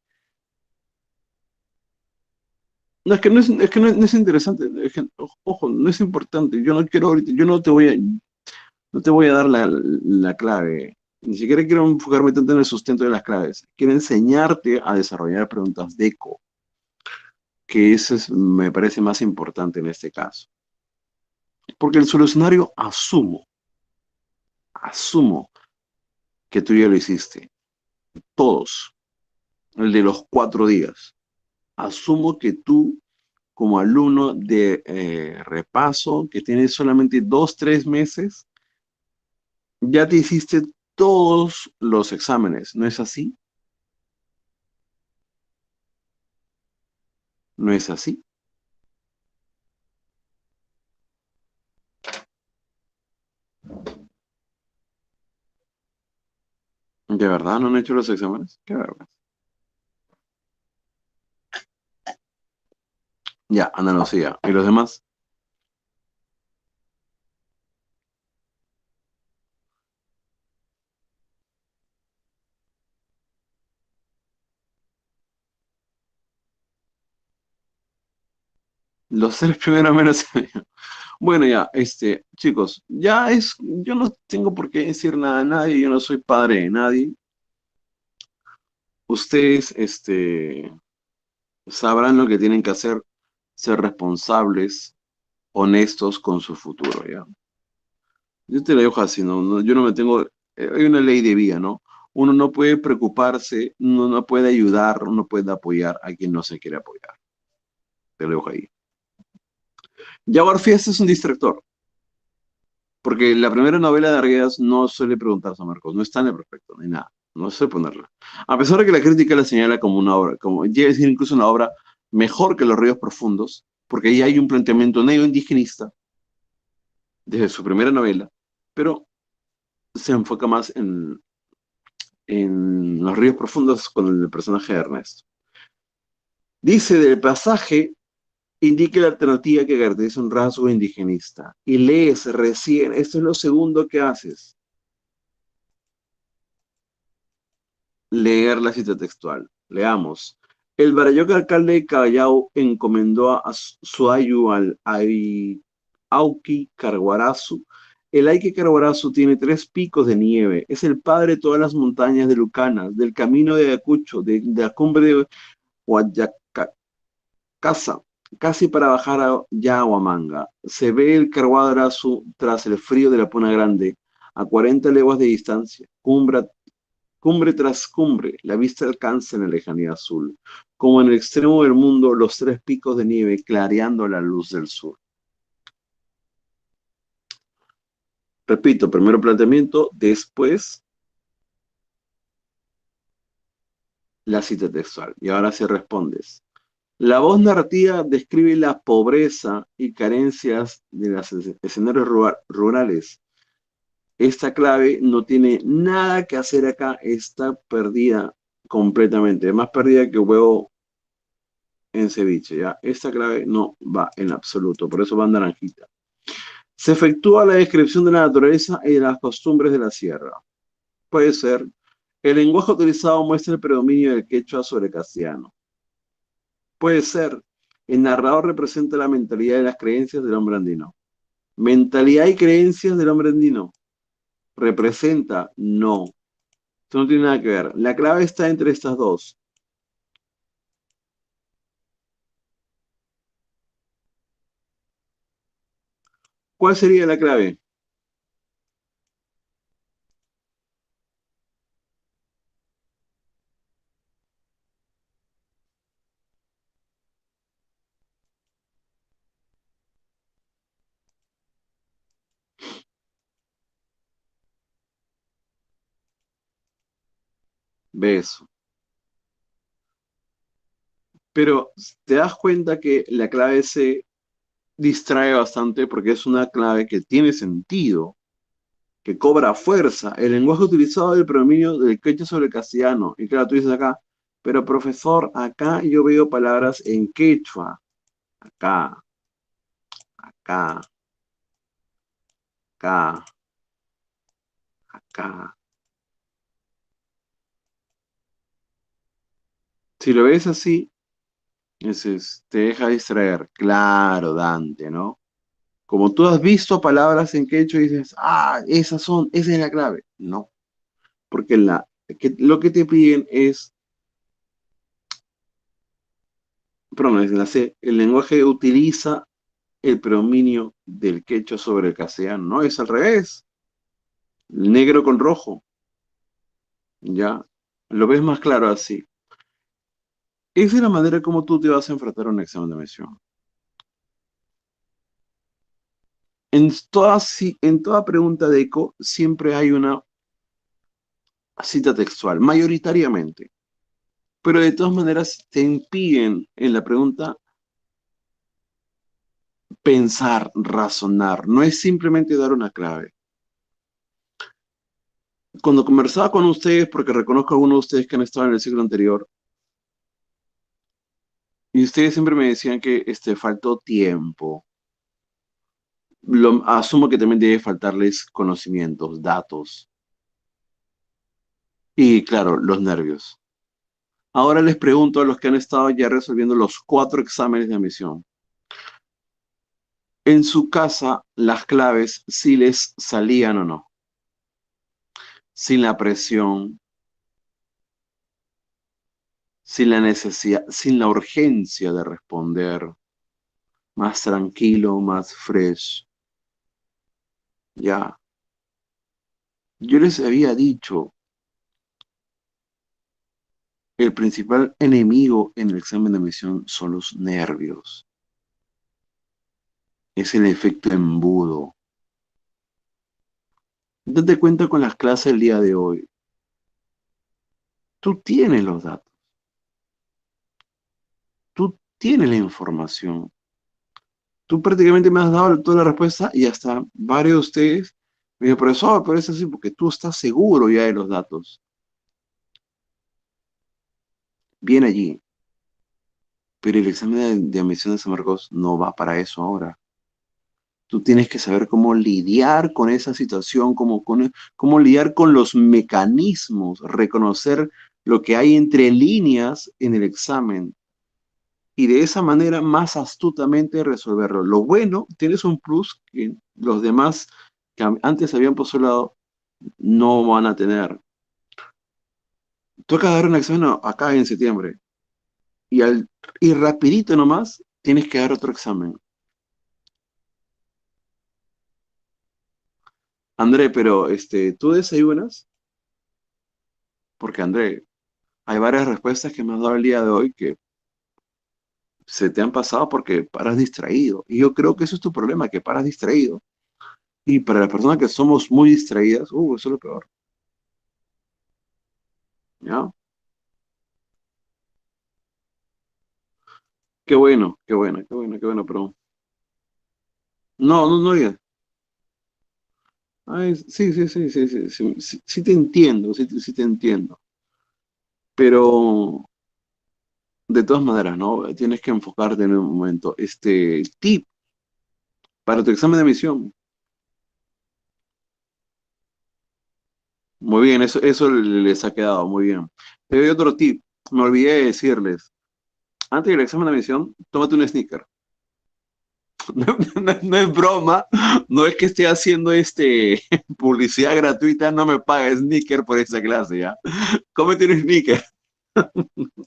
No, no es interesante, ojo, no es importante, yo no quiero ahorita, yo no te voy a dar la clave, ni siquiera quiero enfocarme tanto en el sustento de las claves, quiero enseñarte a desarrollar preguntas de eco, que me parece más importante en este caso. Porque el solucionario asumo que tú ya lo hiciste, todos, el de los 4 días. Asumo que tú, como alumno de repaso, que tienes solamente 2, 3 meses, ya te hiciste todos los exámenes, ¿no es así? ¿No es así? ¿De verdad no han hecho los exámenes? Qué vergüenza. Ya, Ana Lucía. ¿Y los demás? Los 3 primeros menos. Bueno, ya, chicos, yo no tengo por qué decir nada a nadie, yo no soy padre de nadie. Ustedes, sabrán lo que tienen que hacer, ser responsables, honestos con su futuro, ¿ya? Yo te lo dejo así, yo no me tengo, hay una ley de vida, ¿no? Uno no puede preocuparse, uno no puede ayudar, uno puede apoyar a quien no se quiere apoyar. Te lo dejo ahí. Jaguar Fiesta es un distractor, porque la primera novela de Arguedas no suele preguntarse a Marcos, no está en el prospecto, ni nada, no suele ponerla. A pesar de que la crítica la señala como una obra, como llega a decir incluso una obra mejor que Los Ríos Profundos, porque ahí hay un planteamiento neoindigenista desde su primera novela, pero se enfoca más en Los Ríos Profundos con el personaje de Ernesto. Dice del pasaje Indique la alternativa que caracteriza un rasgo indigenista. Y lees recién, esto es lo segundo que haces. Leer la cita textual. Leamos. El Barayoke alcalde de Callao encomendó a Suayu al Auqui Carguarazu. El Aiki Carguarazu tiene 3 picos de nieve. Es el padre de todas las montañas de Lucanas, del camino de Ayacucho, de la cumbre de Huayacacasa, casi para bajar ya a Huamanga. Se ve el Carguarazu tras el frío de la Puna Grande, a 40 leguas de distancia. Cumbre tras cumbre, la vista alcanza en la lejanía azul, como en el extremo del mundo los 3 picos de nieve clareando la luz del sur. Repito, primero planteamiento, después la cita textual. Y ahora sí respondes. La voz narrativa describe la pobreza y carencias de los escenarios rurales. Esta clave no tiene nada que hacer acá, está perdida completamente, más perdida que huevo en ceviche, ¿ya? Esta clave no va en absoluto, por eso va en naranjita. Se efectúa la descripción de la naturaleza y de las costumbres de la sierra. Puede ser. El lenguaje utilizado muestra el predominio del quechua sobre el castellano. Puede ser. El narrador representa la mentalidad y las creencias del hombre andino. Mentalidad y creencias del hombre andino. ¿Representa? No. Esto no tiene nada que ver. La clave está entre estas dos. ¿Cuál sería la clave? Beso. Pero te das cuenta que la clave se distrae bastante porque es una clave que tiene sentido, que cobra fuerza. El lenguaje utilizado del predominio del quechua sobre el castellano. Y claro, tú dices acá, pero profesor, acá yo veo palabras en quechua. Acá, acá, acá, acá. Si lo ves así, te deja distraer. Claro, Dante, ¿no? Como tú has visto palabras en quechua y dices, ah, esa es la clave. No, porque lo que te piden es, perdón, es la C, el lenguaje utiliza el predominio del quechua sobre el castellano, no, es al revés, negro con rojo, ya, lo ves más claro así. Esa es la manera como tú te vas a enfrentar a un examen de admisión. En toda pregunta de ECO siempre hay una cita textual, mayoritariamente, pero de todas maneras te impiden en la pregunta pensar, razonar, no es simplemente dar una clave. Cuando conversaba con ustedes, porque reconozco a algunos de ustedes que han estado en el ciclo anterior, y ustedes siempre me decían que faltó tiempo. Asumo que también debe faltarles conocimientos, datos y, claro, los nervios. Ahora les pregunto a los que han estado ya resolviendo los 4 exámenes de admisión. En su casa, las claves, si les salían o no, sin la presión, sin la necesidad, sin la urgencia de responder, más tranquilo, más fresh. Ya, yo les había dicho, el principal enemigo en el examen de admisión son los nervios. Es el efecto embudo. Date cuenta con las clases del día de hoy. Tú tienes los datos. Tú tienes la información. Tú prácticamente me has dado toda la respuesta y hasta varios de ustedes me dicen, profesor, pero es así porque tú estás seguro ya de los datos. Bien allí. Pero el examen de admisión de San Marcos no va para eso ahora. Tú tienes que saber cómo lidiar con esa situación, cómo lidiar con los mecanismos, reconocer lo que hay entre líneas en el examen y de esa manera más astutamente resolverlo. Lo bueno, tienes un plus que los demás que antes habían postulado no van a tener. Toca dar un examen acá en septiembre y rapidito nomás tienes que dar otro examen. André, pero ¿tú desayunas? Porque André, hay varias respuestas que me has dado el día de hoy que se te han pasado porque paras distraído. Y yo creo que eso es tu problema, que paras distraído. Y para las personas que somos muy distraídas, eso es lo peor. ¿Ya? Qué bueno, qué bueno, qué bueno, qué bueno, pero... No, no, no digas. Ay, sí, sí, sí, sí, sí, sí, sí, sí te entiendo, sí, sí te entiendo. Pero de todas maneras, ¿no? Tienes que enfocarte en un momento. Tip para tu examen de admisión. Muy bien, eso les ha quedado muy bien. Te doy otro tip. Me olvidé de decirles. Antes del examen de admisión, tómate un sneaker. No es broma, no es que esté haciendo publicidad gratuita, no me paga sneaker por esa clase, ¿ya? Cómete un sneaker.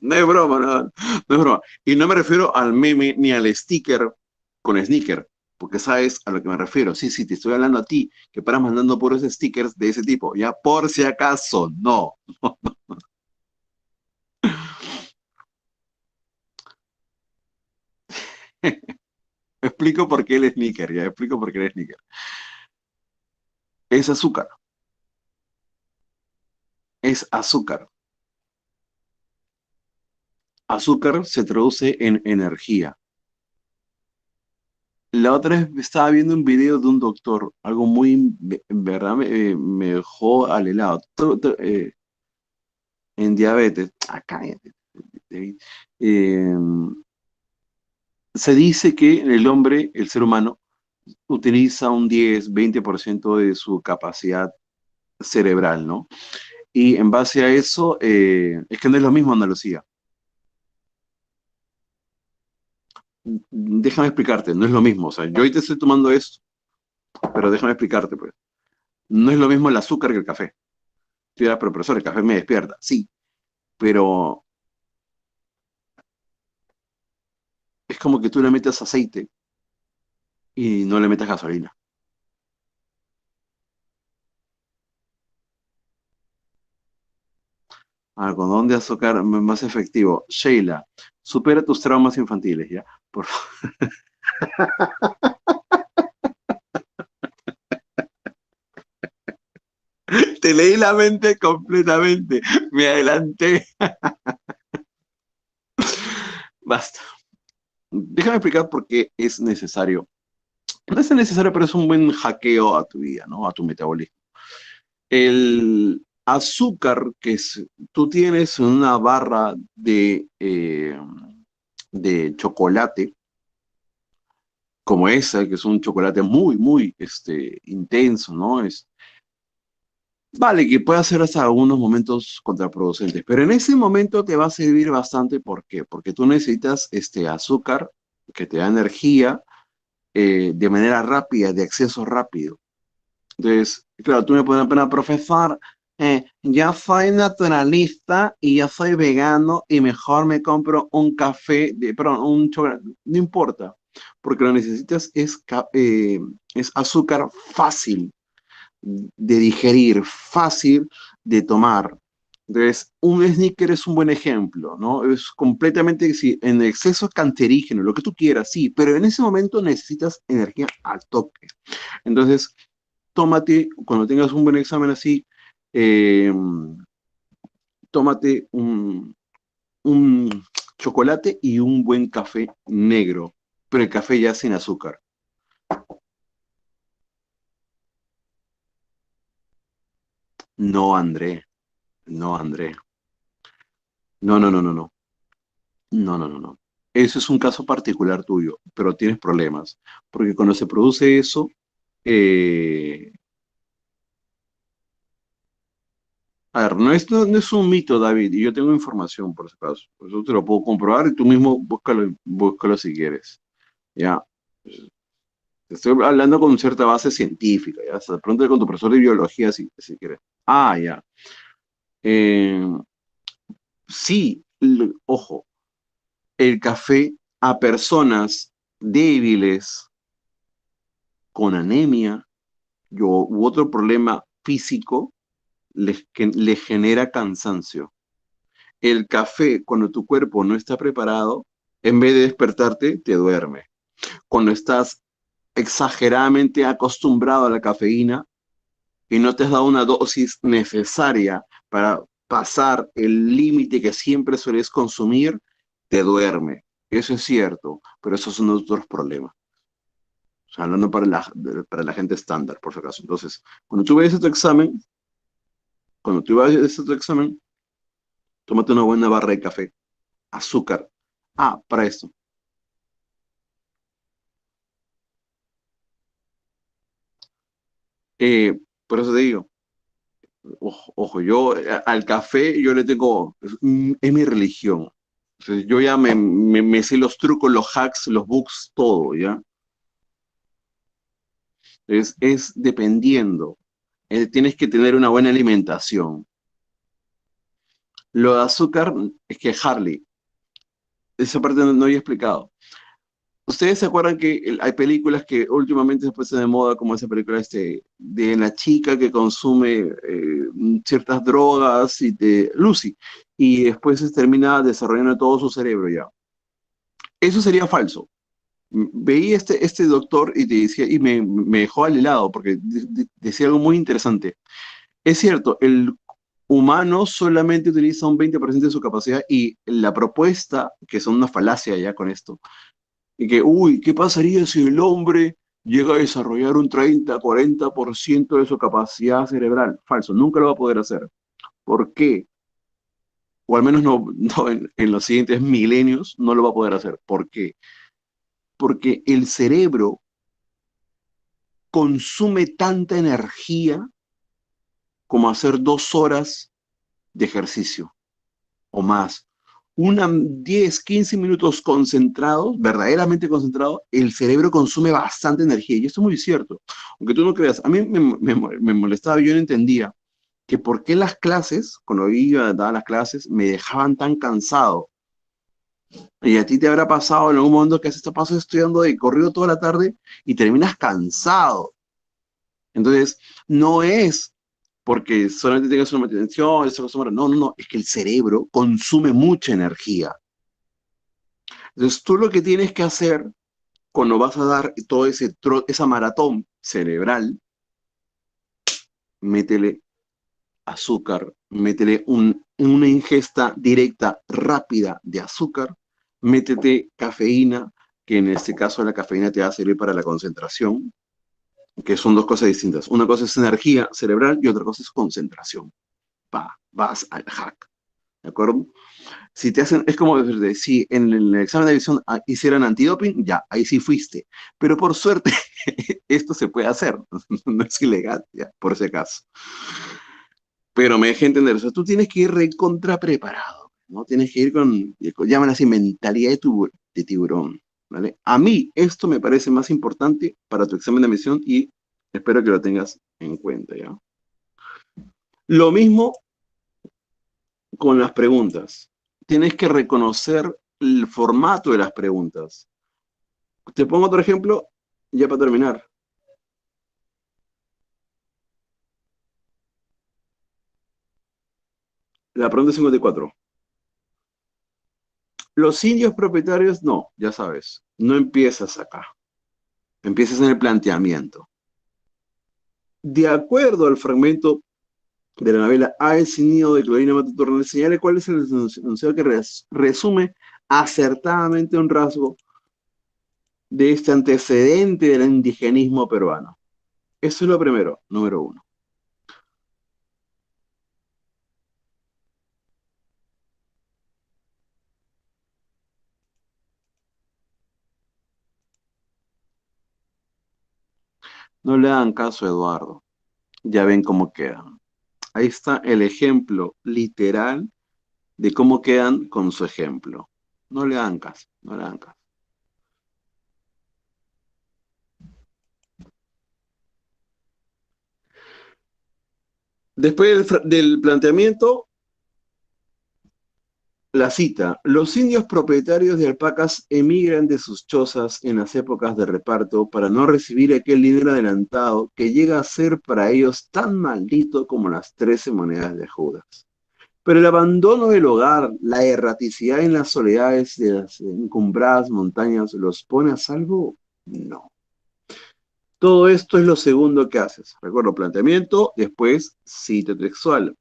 No es broma, no es broma. Y no me refiero al meme ni al sticker con sneaker, porque sabes a lo que me refiero. Sí, sí, te estoy hablando a ti, que paras mandando puros stickers de ese tipo, ya por si acaso, no. Explico por qué el sneaker, ya explico por qué el sneaker. Es azúcar, es azúcar. Azúcar se traduce en energía. La otra vez estaba viendo un video de un doctor, algo muy, en verdad, me dejó al helado. En diabetes, cállate, David. Eh, se dice que el hombre, el ser humano, utiliza un 10-20% de su capacidad cerebral, ¿no? Y en base a eso, es que no es lo mismo Andalucía. Déjame explicarte, no es lo mismo. O sea, yo hoy te estoy tomando esto, pero déjame explicarte, pues. No es lo mismo el azúcar que el café. Sí, pero profesor, el café me despierta, sí, pero es como que tú le metes aceite y no le metes gasolina. Algodón de azúcar más efectivo. Sheila, supera tus traumas infantiles, ¿ya? Por favor. Te leí la mente completamente. Me adelanté. Basta. Déjame explicar por qué es necesario. No es necesario, pero es un buen hackeo a tu vida, ¿no? A tu metabolismo. El azúcar tú tienes en una barra de chocolate, como esa, que es un chocolate muy, muy intenso, ¿no? Vale, que puede ser hasta algunos momentos contraproducentes, pero en ese momento te va a servir bastante. ¿Por qué? Porque tú necesitas este azúcar que te da energía de manera rápida, de acceso rápido. Entonces, claro, tú me puedes poner, profesor, yo soy naturalista y yo soy vegano y mejor me compro un café, perdón, un chocolate, no importa, porque lo necesitas es azúcar fácil de digerir, fácil de tomar. Entonces, un sneaker es un buen ejemplo, ¿no? Es completamente, sí, en exceso cancerígeno, lo que tú quieras, sí, pero en ese momento necesitas energía al toque. Entonces, tómate, cuando tengas un buen examen así, eh, tómate un chocolate y un buen café negro, pero el café ya sin azúcar. No, André, no, André. No, no, no, no, no. No, no, no, no. Eso es un caso particular tuyo, pero tienes problemas. Porque cuando se produce eso, eh, a ver, no es un mito, David, y yo tengo información por si acaso. Por eso te lo puedo comprobar y tú mismo búscalo si quieres. Ya. Te estoy hablando con cierta base científica, ya. Hasta de pronto con tu profesor de biología si quieres. Ah, ya. Eh, sí, ojo, el café a personas débiles, con anemia u otro problema físico, les genera cansancio. El café, cuando tu cuerpo no está preparado, en vez de despertarte, te duerme. Cuando estás exageradamente acostumbrado a la cafeína y no te has dado una dosis necesaria para pasar el límite que siempre sueles consumir, te duerme. Eso es cierto, pero esos son otros problemas. O sea, hablando para la gente estándar, por si acaso. Entonces, cuando tú vayas a tu examen, tómate una buena barra de café, azúcar. Ah, para esto. Por eso te digo, ojo, yo al café yo le tengo, es mi religión. Entonces, yo ya me sé los trucos, los hacks, los bugs, todo, ¿ya? Es dependiendo. Tienes que tener una buena alimentación. Lo de azúcar es que Harley, esa parte no había explicado. ¿Ustedes se acuerdan que hay películas que últimamente se pueden de moda, como esa película de la chica que consume ciertas drogas Lucy, y después se termina desarrollando todo su cerebro ya? Eso sería falso. Veía este doctor y te decía, y me dejó al helado, porque decía algo muy interesante. Es cierto, el humano solamente utiliza un 20% de su capacidad y la propuesta, que son una falacia ya con esto, y que, uy, ¿qué pasaría si el hombre llega a desarrollar un 30-40% de su capacidad cerebral? Falso, nunca lo va a poder hacer. ¿Por qué? O al menos no en los siguientes milenios no lo va a poder hacer. ¿Por qué? Porque el cerebro consume tanta energía como hacer 2 horas de ejercicio o más. 10, 15 minutos concentrados, verdaderamente concentrados, el cerebro consume bastante energía. Y esto es muy cierto. Aunque tú no creas, a mí me molestaba, yo no entendía que por qué las clases, cuando iba, daba las clases, me dejaban tan cansado. Y a ti te habrá pasado en algún momento que has estado estudiando de corrido toda la tarde y terminas cansado. Entonces, no es porque solamente tengas una atención, no, es que el cerebro consume mucha energía. Entonces, tú lo que tienes que hacer cuando vas a dar todo esa maratón cerebral, métele azúcar, métele una ingesta directa, rápida de azúcar, métete cafeína, que en este caso la cafeína te va a servir para la concentración, que son dos cosas distintas. Una cosa es energía cerebral y otra cosa es concentración. Vas al hack, ¿de acuerdo? Si te hacen, es como decirte, si en el examen de admisión hicieran antidoping, ya, ahí sí fuiste. Pero por suerte, esto se puede hacer, no es ilegal, ya, por ese caso. Pero me dejé entender, o sea, tú tienes que ir recontra preparado, ¿no? Tienes que ir llaman así, mentalidad de tiburón, ¿vale? A mí esto me parece más importante para tu examen de admisión y espero que lo tengas en cuenta, ¿ya? Lo mismo con las preguntas. Tienes que reconocer el formato de las preguntas. Te pongo otro ejemplo, ya para terminar. La pregunta 54. Los indios propietarios, no, ya sabes, no empiezas acá. Empiezas en el planteamiento. De acuerdo al fragmento de la novela A el nido de Clorinda Matutornal, señale cuál es el enunciado que resume acertadamente un rasgo de este antecedente del indigenismo peruano. Eso es lo primero, número uno. No le hagan caso a Eduardo. Ya ven cómo quedan. Ahí está el ejemplo literal de cómo quedan con su ejemplo. No le hagan caso, no le hagan caso. Después del planteamiento, la cita. Los indios propietarios de alpacas emigran de sus chozas en las épocas de reparto para no recibir aquel dinero adelantado que llega a ser para ellos tan maldito como las 13 monedas de Judas. Pero el abandono del hogar, la erraticidad en las soledades de las encumbradas montañas, ¿los pone a salvo? No. Todo esto es lo segundo que haces. Recuerdo planteamiento, después cita textual.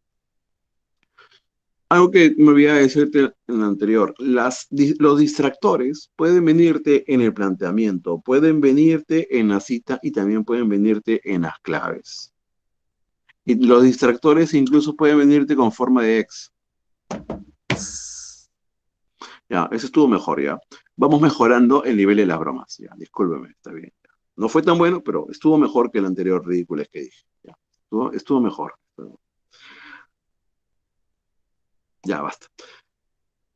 Algo que me olvidé decirte en lo anterior, los distractores pueden venirte en el planteamiento, pueden venirte en la cita y también pueden venirte en las claves. Y los distractores incluso pueden venirte con forma de ex. Ya, eso estuvo mejor, ya. Vamos mejorando el nivel de las bromas, ya. Discúlpeme, está bien. Ya. No fue tan bueno, pero estuvo mejor que el anterior ridículo que dije. Ya. Estuvo mejor. Ya, basta.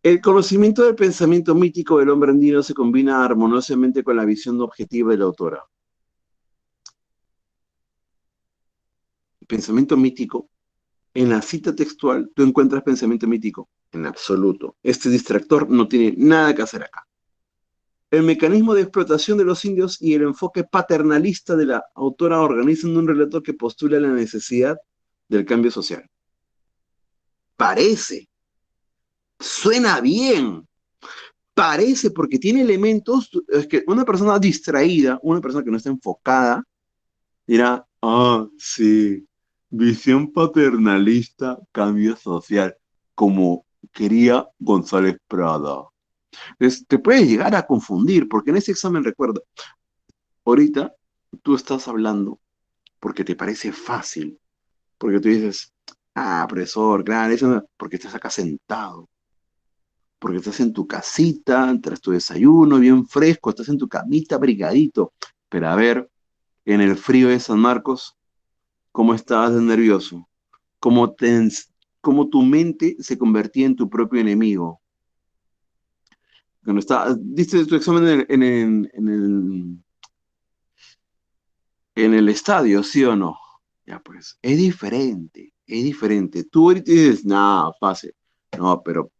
El conocimiento del pensamiento mítico del hombre andino se combina armoniosamente con la visión objetiva de la autora. El pensamiento mítico, en la cita textual, tú encuentras pensamiento mítico, en absoluto. Este distractor no tiene nada que hacer acá. El mecanismo de explotación de los indios y el enfoque paternalista de la autora organizan un relato que postula la necesidad del cambio social. Parece, suena bien, parece porque tiene elementos, es que una persona distraída, una persona que no está enfocada, dirá, ah, sí, visión paternalista, cambio social, como quería González Prada. Entonces, te puede llegar a confundir, porque en ese examen, recuerda, ahorita tú estás hablando porque te parece fácil, porque tú dices, ah, profesor, claro, eso no, porque estás acá sentado, porque estás en tu casita, tras tu desayuno bien fresco, estás en tu camita brigadito, pero a ver, en el frío de San Marcos, ¿cómo estabas de nervioso? ¿Cómo, cómo tu mente se convertía en tu propio enemigo? Cuando diste tu examen en el estadio, ¿sí o no? Ya pues, es diferente, es diferente. Tú ahorita dices, nada, fácil. No, pero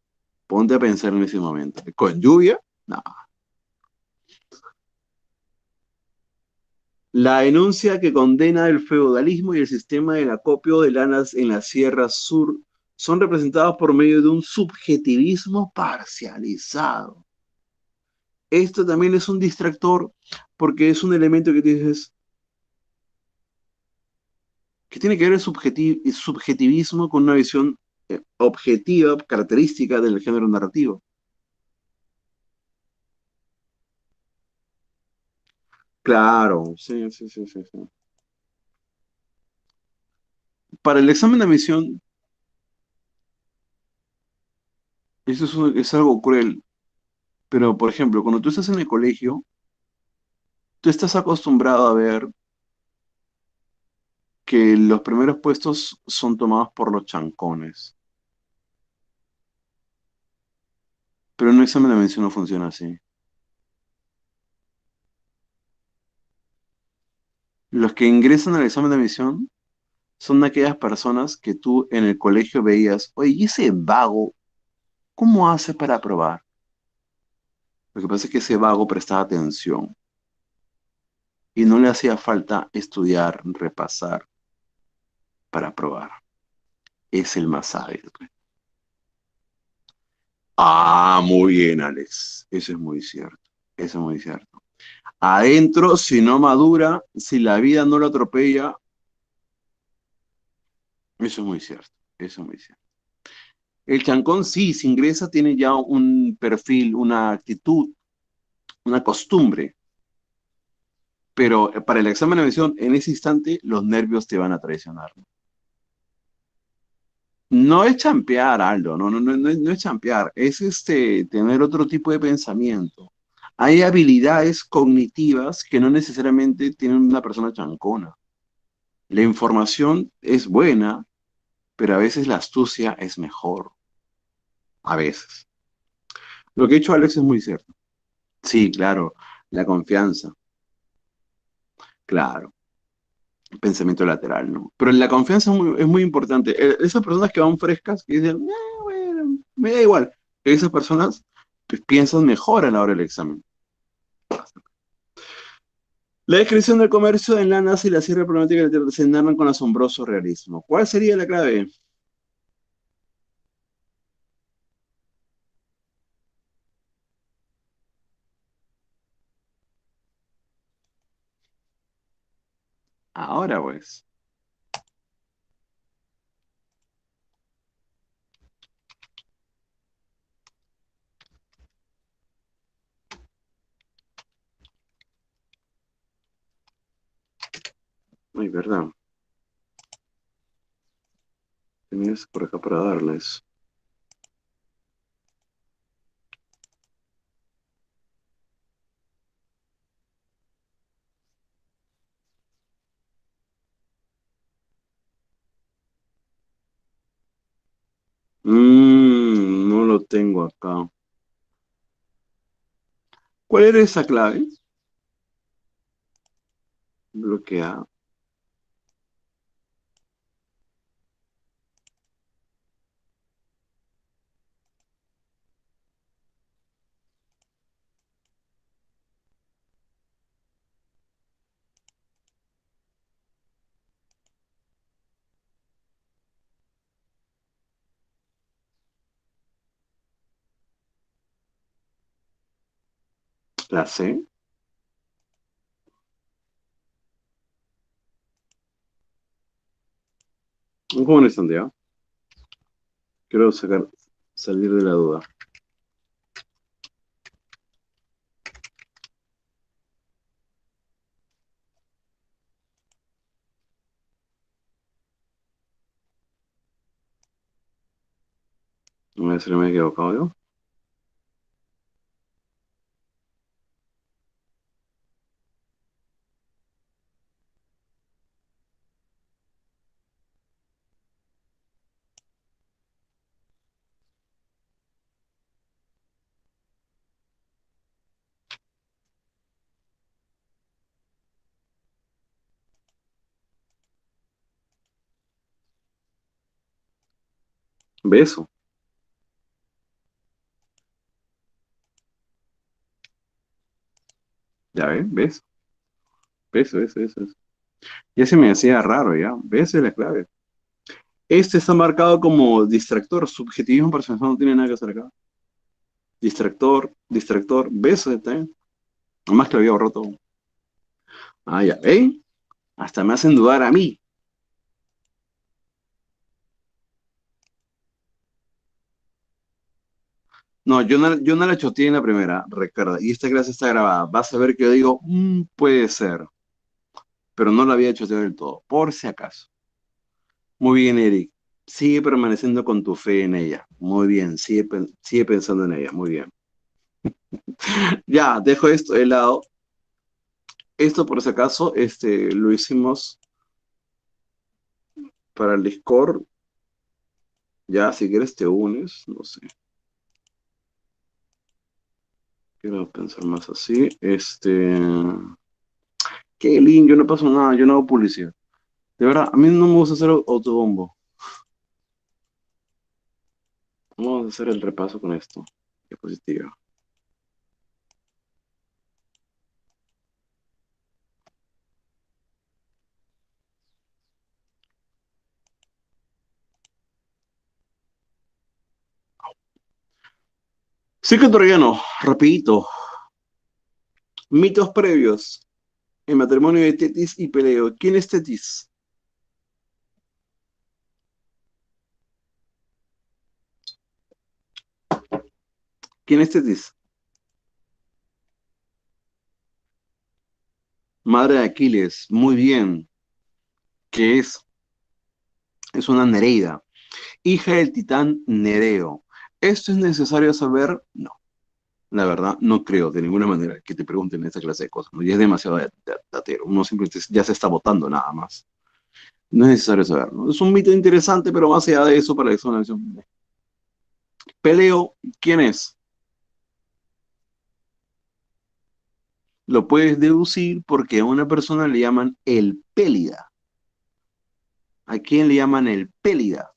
ponte a pensar en ese momento. ¿Con lluvia? No. La denuncia que condena el feudalismo y el sistema del acopio de lanas en la Sierra Sur son representados por medio de un subjetivismo parcializado. Esto también es un distractor porque es un elemento que dices, que tiene que ver el subjetivismo con una visión objetiva, característica del género narrativo. Claro, sí, sí, sí, sí, sí. Para el examen de admisión, eso es algo cruel, pero por ejemplo, cuando tú estás en el colegio, tú estás acostumbrado a ver que los primeros puestos son tomados por los chancones, pero en un examen de admisión no funciona así. Los que ingresan al examen de admisión son aquellas personas que tú en el colegio veías, oye, ¿y ese vago cómo hace para aprobar? Lo que pasa es que ese vago prestaba atención y no le hacía falta estudiar, repasar para aprobar. Es el más hábil. Ah, muy bien, Alex. Eso es muy cierto. Eso es muy cierto. Adentro, si no madura, si la vida no lo atropella, eso es muy cierto. Eso es muy cierto. El chancón sí, si ingresa, tiene ya un perfil, una actitud, una costumbre. Pero para el examen de admisión, en ese instante, los nervios te van a traicionar. No es champear, Aldo, no es champear, es tener otro tipo de pensamiento. Hay habilidades cognitivas que no necesariamente tiene una persona chancona. La información es buena, pero a veces la astucia es mejor. A veces. Lo que ha dicho Alex es muy cierto. Sí, claro, la confianza, claro, pensamiento lateral, ¿no? Pero la confianza es muy importante. Esas personas que van frescas, que dicen, bueno, me da igual. Esas personas pues, piensan mejor a la hora del examen. La descripción del comercio de lanas y la sierra problemática se narran con asombroso realismo. ¿Cuál sería la clave? Ahora pues. Ay, verdad. Tenías por acá para darles. No lo tengo acá. ¿Cuál era esa clave? Bloqueada. La C. Un joven Santiago. Quiero salir de la duda. No me si me he equivocado yo. Beso. Ya ves, beso. Beso, eso. Ya se me hacía raro ya. Beso es la clave. Este está marcado como distractor. Subjetivismo personal no tiene nada que hacer acá. Distractor. Beso está bien. Nomás que lo había roto. Ah, ya. Hasta me hacen dudar a mí. No, yo no la choteé en la primera, recuerda. Y esta clase está grabada. Vas a ver que yo digo, puede ser. Pero no la había choteado del todo, por si acaso. Muy bien, Eric. Sigue permaneciendo con tu fe en ella. Muy bien, sigue pensando en ella. Muy bien. Ya, dejo esto de lado. Esto, por si acaso, lo hicimos para el Discord. Ya, si quieres te unes. No sé. Quiero pensar más así. Qué lindo, yo no paso nada, yo no hago publicidad. De verdad, a mí no me gusta hacer autobombo. Vamos a hacer el repaso con esto. Diapositiva. Circo Troyano, rapidito. Mitos previos. El matrimonio de Tetis y Peleo. ¿Quién es Tetis? ¿Quién es Tetis? Madre de Aquiles. Muy bien. ¿Qué es? Es una Nereida, hija del titán Nereo. ¿Esto es necesario saber? No, la verdad, no creo de ninguna manera que te pregunten esa clase de cosas, ¿no? Y es demasiado datero. Uno simplemente ya se está votando nada más. No es necesario saber, ¿no? Es un mito interesante, pero más allá de eso, para la explicación. Peleo, ¿quién es? Lo puedes deducir porque a una persona le llaman el Pélida. ¿A quién le llaman el Pélida?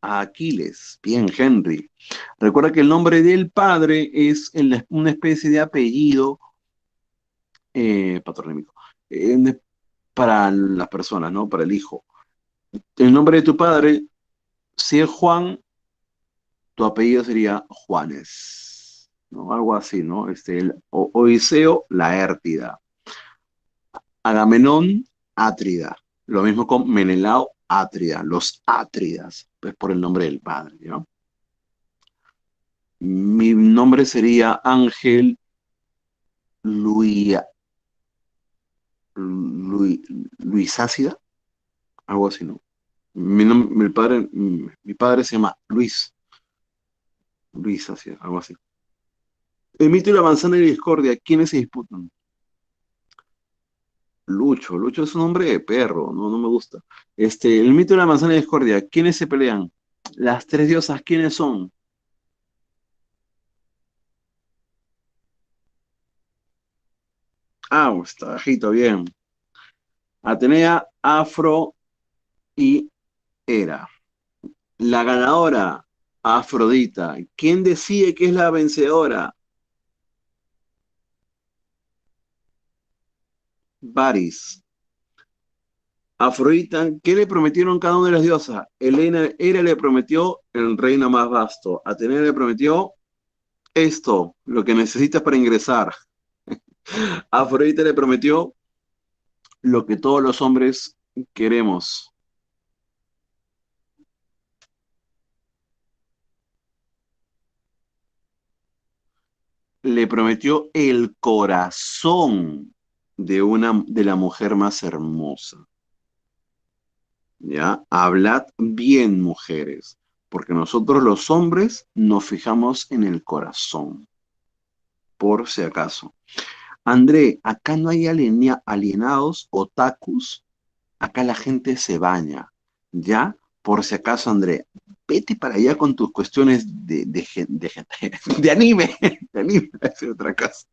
A Aquiles. Bien, Henry. Recuerda que el nombre del padre es una especie de apellido patronímico para las personas, ¿no? Para el hijo. El nombre de tu padre, si es Juan, tu apellido sería Juanes, ¿no? Algo así, ¿no? Odiseo, Laértida. Agamenón, Átrida. Lo mismo con Menelao, Átrida. Los Átridas, pues por el nombre del padre, ¿no? Mi nombre sería Ángel Luis, Luisácida, algo así, ¿no? Mi padre se llama Luis Ácida, algo así. El mito y la manzana y la discordia, ¿quiénes se disputan? Lucho es un nombre de perro, no, no me gusta. El mito y la manzana y la discordia, ¿quiénes se pelean? Las tres diosas, ¿quiénes son? Ah, está bajito, bien. Atenea, Afro y Hera. La ganadora, Afrodita. ¿Quién decide que es la vencedora? Varys. Afrodita, ¿qué le prometieron cada una de las diosas? Hera le prometió el reino más vasto. Atenea le prometió esto, lo que necesitas para ingresar. Afrodita le prometió lo que todos los hombres queremos. Le prometió el corazón de la mujer más hermosa. ¿Ya? Hablad bien, mujeres, porque nosotros los hombres nos fijamos en el corazón, por si acaso. André, acá no hay alienados, otakus, acá la gente se baña, ¿ya? Por si acaso, André, vete para allá con tus cuestiones de anime, de anime, es otra cosa.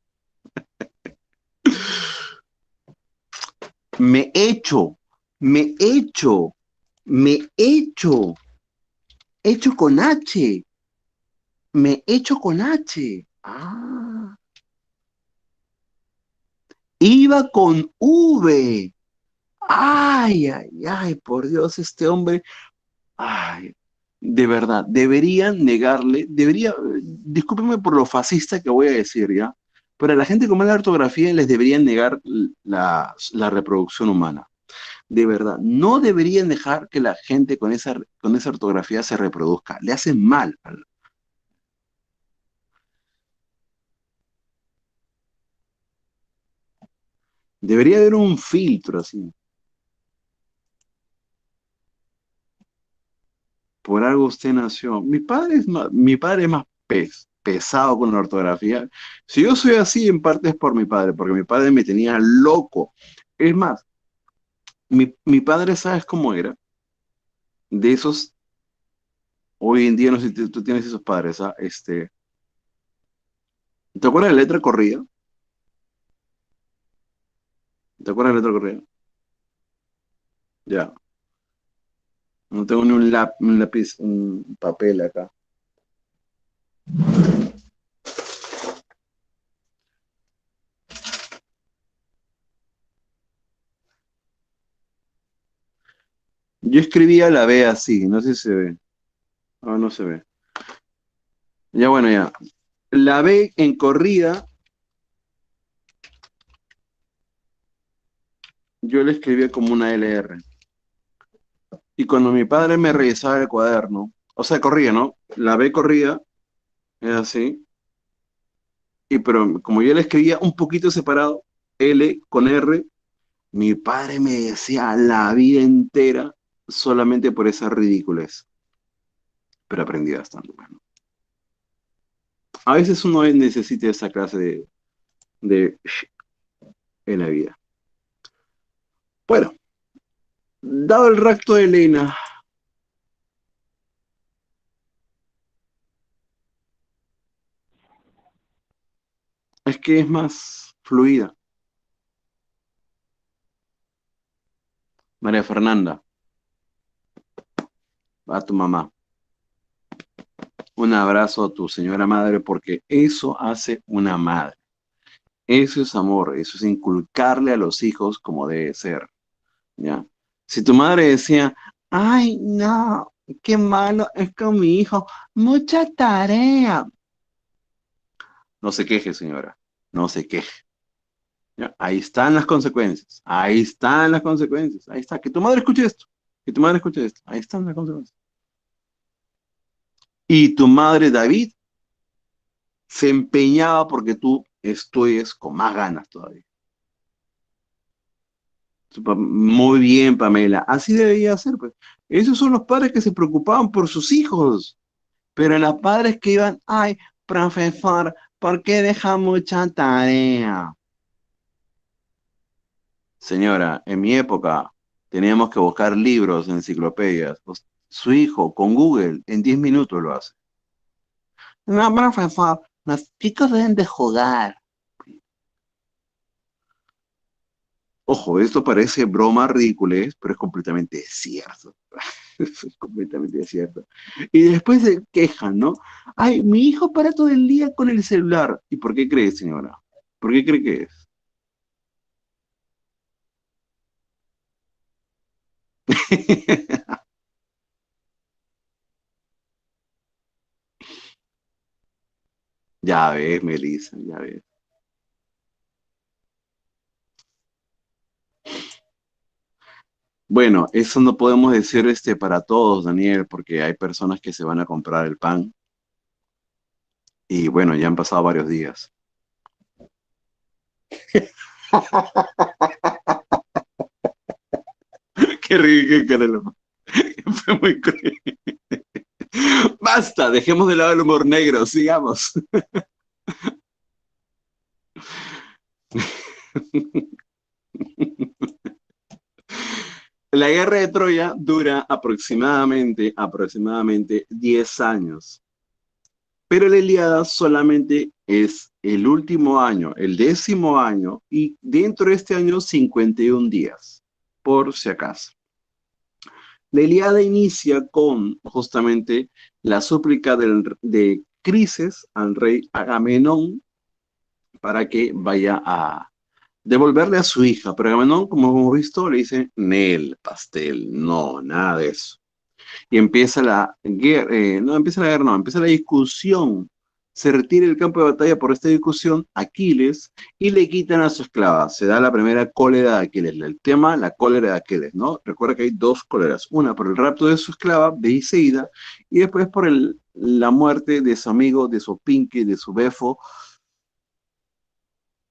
Me echo, me echo, me echo, hecho con H, me echo con H. Ah, iba con V. Ay, ay, ay, por Dios, este hombre. Ay, de verdad, deberían negarle, discúlpeme por lo fascista que voy a decir, ¿ya? Pero a la gente con mala ortografía les deberían negar la reproducción humana. De verdad, no deberían dejar que la gente con esa ortografía se reproduzca. Le hacen mal. Debería haber un filtro así. Por algo usted nació. Mi padre es más pesado con la ortografía. Si yo soy así, en parte es por mi padre, porque mi padre me tenía loco. Es más, mi padre, ¿sabes cómo era? De esos, hoy en día, no sé si tú tienes esos padres, ¿ah? ¿Te acuerdas de la letra corrida? ¿Te acuerdas de la letra corrida? Ya. No tengo ni un lápiz, un papel acá. Yo escribía la B así, no sé si se ve. Ah, no se ve. Ya bueno, ya. La B en corrida, yo la escribía como una LR. Y cuando mi padre me revisaba el cuaderno, o sea, corría, ¿no? La B corría, es así. Pero como yo la escribía un poquito separado, L con R, mi padre me decía la vida entera solamente por esa ridiculez. pero aprendí bastante. Bueno, a veces uno necesita esa clase de en la vida. Bueno, dado el rapto de Elena, es que es más fluida. María Fernanda, a tu mamá. Un abrazo a tu señora madre, porque eso hace una madre. Eso es amor, eso es inculcarle a los hijos como debe ser, ¿ya? Si tu madre decía, ay, no, qué malo es con mi hijo, mucha tarea. No se queje, señora, no se queje. ¿Ya? Ahí están las consecuencias, ahí están las consecuencias, ahí está. Que tu madre escuche esto, que tu madre escuche esto, ahí están las consecuencias. Y tu madre, David, se empeñaba porque tú estudies con más ganas todavía. Muy bien, Pamela. Así debería ser, pues. Esos son los padres que se preocupaban por sus hijos. Pero los padres que iban, ay, profesor, ¿por qué deja mucha tarea? Señora, en mi época teníamos que buscar libros, enciclopedias. Pues, su hijo con Google en 10 minutos lo hace. No, profesor, los chicos deben de jugar. Ojo, esto parece broma ridícula, pero es completamente cierto. Eso es completamente cierto. Y después se quejan, ¿no? Ay, mi hijo para todo el día con el celular. ¿Y por qué cree, señora? ¿Por qué cree que es? Ya ves, Melissa, ya ves. Bueno, eso no podemos decir para todos, Daniel, porque hay personas que se van a comprar el pan y bueno, ya han pasado varios días. Qué ridículo, Carlos. Fue muy cruel. Basta, dejemos de lado el humor negro, sigamos. La guerra de Troya dura aproximadamente 10 años, pero la Ilíada solamente es el último año, el 10º año, y dentro de este año 51 días, por si acaso. La Ilíada inicia con justamente la súplica de Crises al rey Agamenón para que vaya a devolverle a su hija, pero Agamenón, como hemos visto, le dice, Nel, pastel, no, nada de eso. Y empieza la guerra, no empieza la guerra, no, empieza la discusión. Se retira el campo de batalla por esta discusión Aquiles y le quitan a su esclava. Se da la primera cólera de Aquiles. El tema, la cólera de Aquiles, ¿no? Recuerda que hay dos cóleras. Una por el rapto de su esclava, Briseida, y después por la muerte de su amigo, de su pinque, de su befo,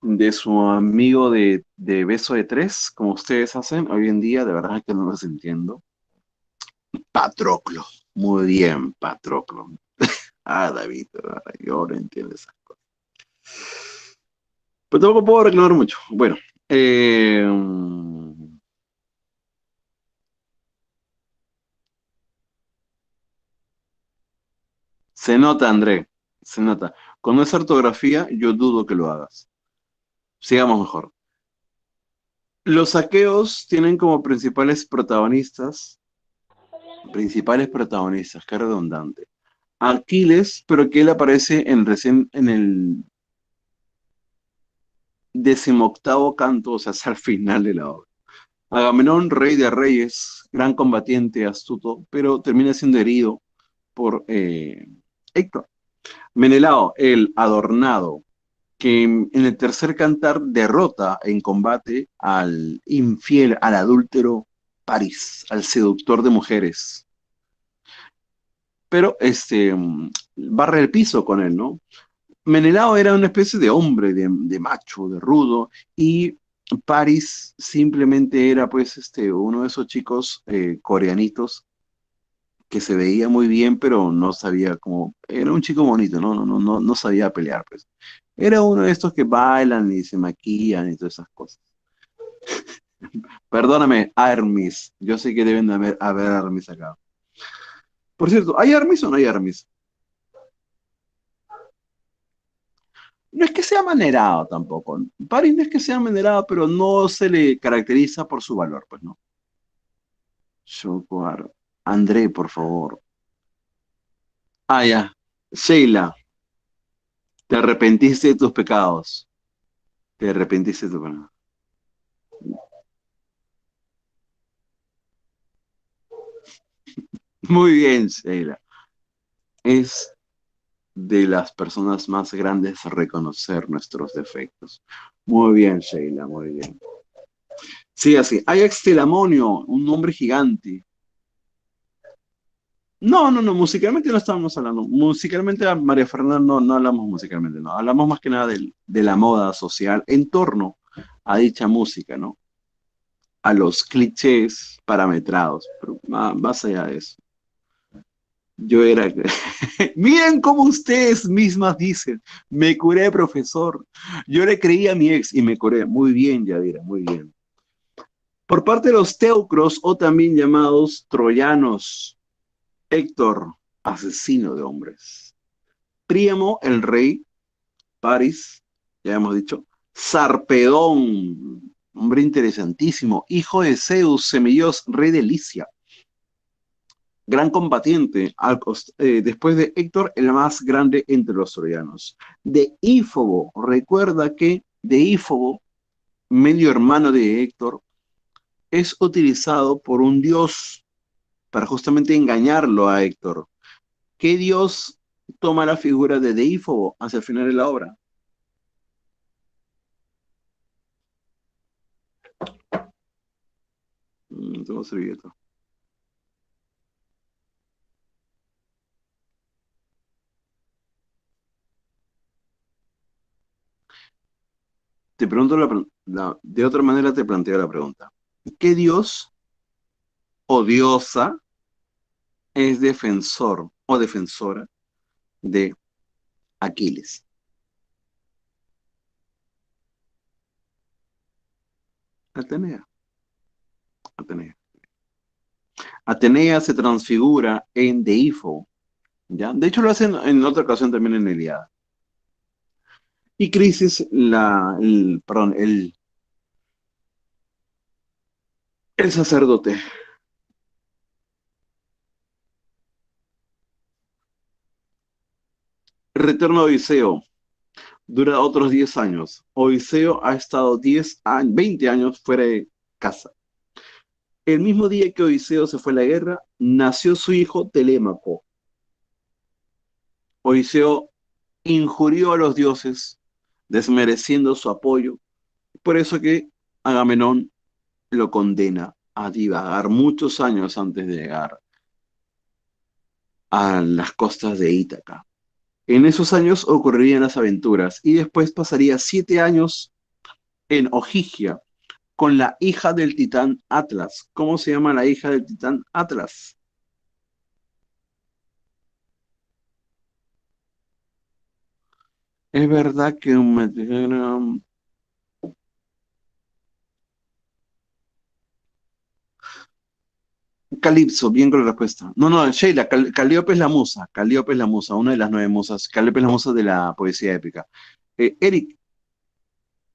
de su amigo de beso de tres, como ustedes hacen hoy en día, de verdad que no los entiendo. Patroclo. Muy bien, Patroclo. David, yo no entiendo esas cosas. Pero tampoco puedo reclamar mucho. Bueno, se nota, André, se nota. Con esa ortografía, yo dudo que lo hagas. Sigamos mejor. Los saqueos tienen como principales protagonistas, qué redundante. Aquiles, pero que él aparece recién en el 18º canto, o sea, es al final de la obra. Agamenón, rey de reyes, gran combatiente, astuto, pero termina siendo herido por Héctor. Menelao, el adornado, que en el tercer cantar derrota en combate al infiel, al adúltero París, al seductor de mujeres. Pero barre el piso con él, ¿no? Menelao era una especie de hombre, de macho, de rudo, y Paris simplemente era pues uno de esos chicos coreanitos que se veía muy bien, pero no sabía cómo, era un chico bonito, no sabía pelear, pues. Era uno de estos que bailan y se maquillan y todas esas cosas. Perdóname, Armis. Yo sé que deben de haber Armis acá. Por cierto, ¿hay Armis o no hay Armis? No es que sea manerado tampoco. Paris no es que sea manerado, pero no se le caracteriza por su valor, pues, ¿no? Chocobar. André, por favor. Ah, ya. Sheila, te arrepentiste de tus pecados. Te arrepentiste de tus pecados. Muy bien, Sheila. Es de las personas más grandes reconocer nuestros defectos. Muy bien, Sheila, muy bien. Sí, así. Ajax Telamonio, un hombre gigante. No, musicalmente no estábamos hablando. Musicalmente, a María Fernanda no hablamos musicalmente, no. Hablamos más que nada de la moda social en torno a dicha música, ¿no? A los clichés parametrados, pero más allá de eso. Yo era... Miren cómo ustedes mismas dicen, me curé, profesor. Yo le creí a mi ex y me curé. Muy bien, Yadira, muy bien. Por parte de los teucros, o también llamados troyanos, Héctor, asesino de hombres. Príamo, el rey, Paris, ya hemos dicho. Sarpedón, hombre interesantísimo, hijo de Zeus, semidios, rey de Licia. Gran combatiente, después de Héctor, el más grande entre los troyanos. Deífobo, recuerda que Deífobo, medio hermano de Héctor, es utilizado por un dios para justamente engañarlo a Héctor. ¿Qué dios toma la figura de Deífobo hacia el final de la obra? Tengo servilleta. Te pregunto de otra manera te planteo la pregunta. ¿Qué dios o diosa es defensor o defensora de Aquiles? Atenea. Atenea. Atenea se transfigura en Deífobo, ¿ya? De hecho lo hacen en otra ocasión también en Ilíada. Y Crisis, el sacerdote. Retorno a Odiseo. Dura otros 10 años. Odiseo ha estado 20 años fuera de casa. El mismo día que Odiseo se fue a la guerra, nació su hijo Telémaco. Odiseo injurió a los dioses, desmereciendo su apoyo. Por eso que Agamenón lo condena a divagar muchos años antes de llegar a las costas de Ítaca. En esos años ocurrirían las aventuras y después pasaría 7 años en Ojigia con la hija del titán Atlas. ¿Cómo se llama la hija del titán Atlas? Es verdad que Calipso, bien con la respuesta. No, Sheila, Calíope es la musa. Calíope es la musa, una de las 9 musas. Calíope es la musa de la poesía épica. Eric,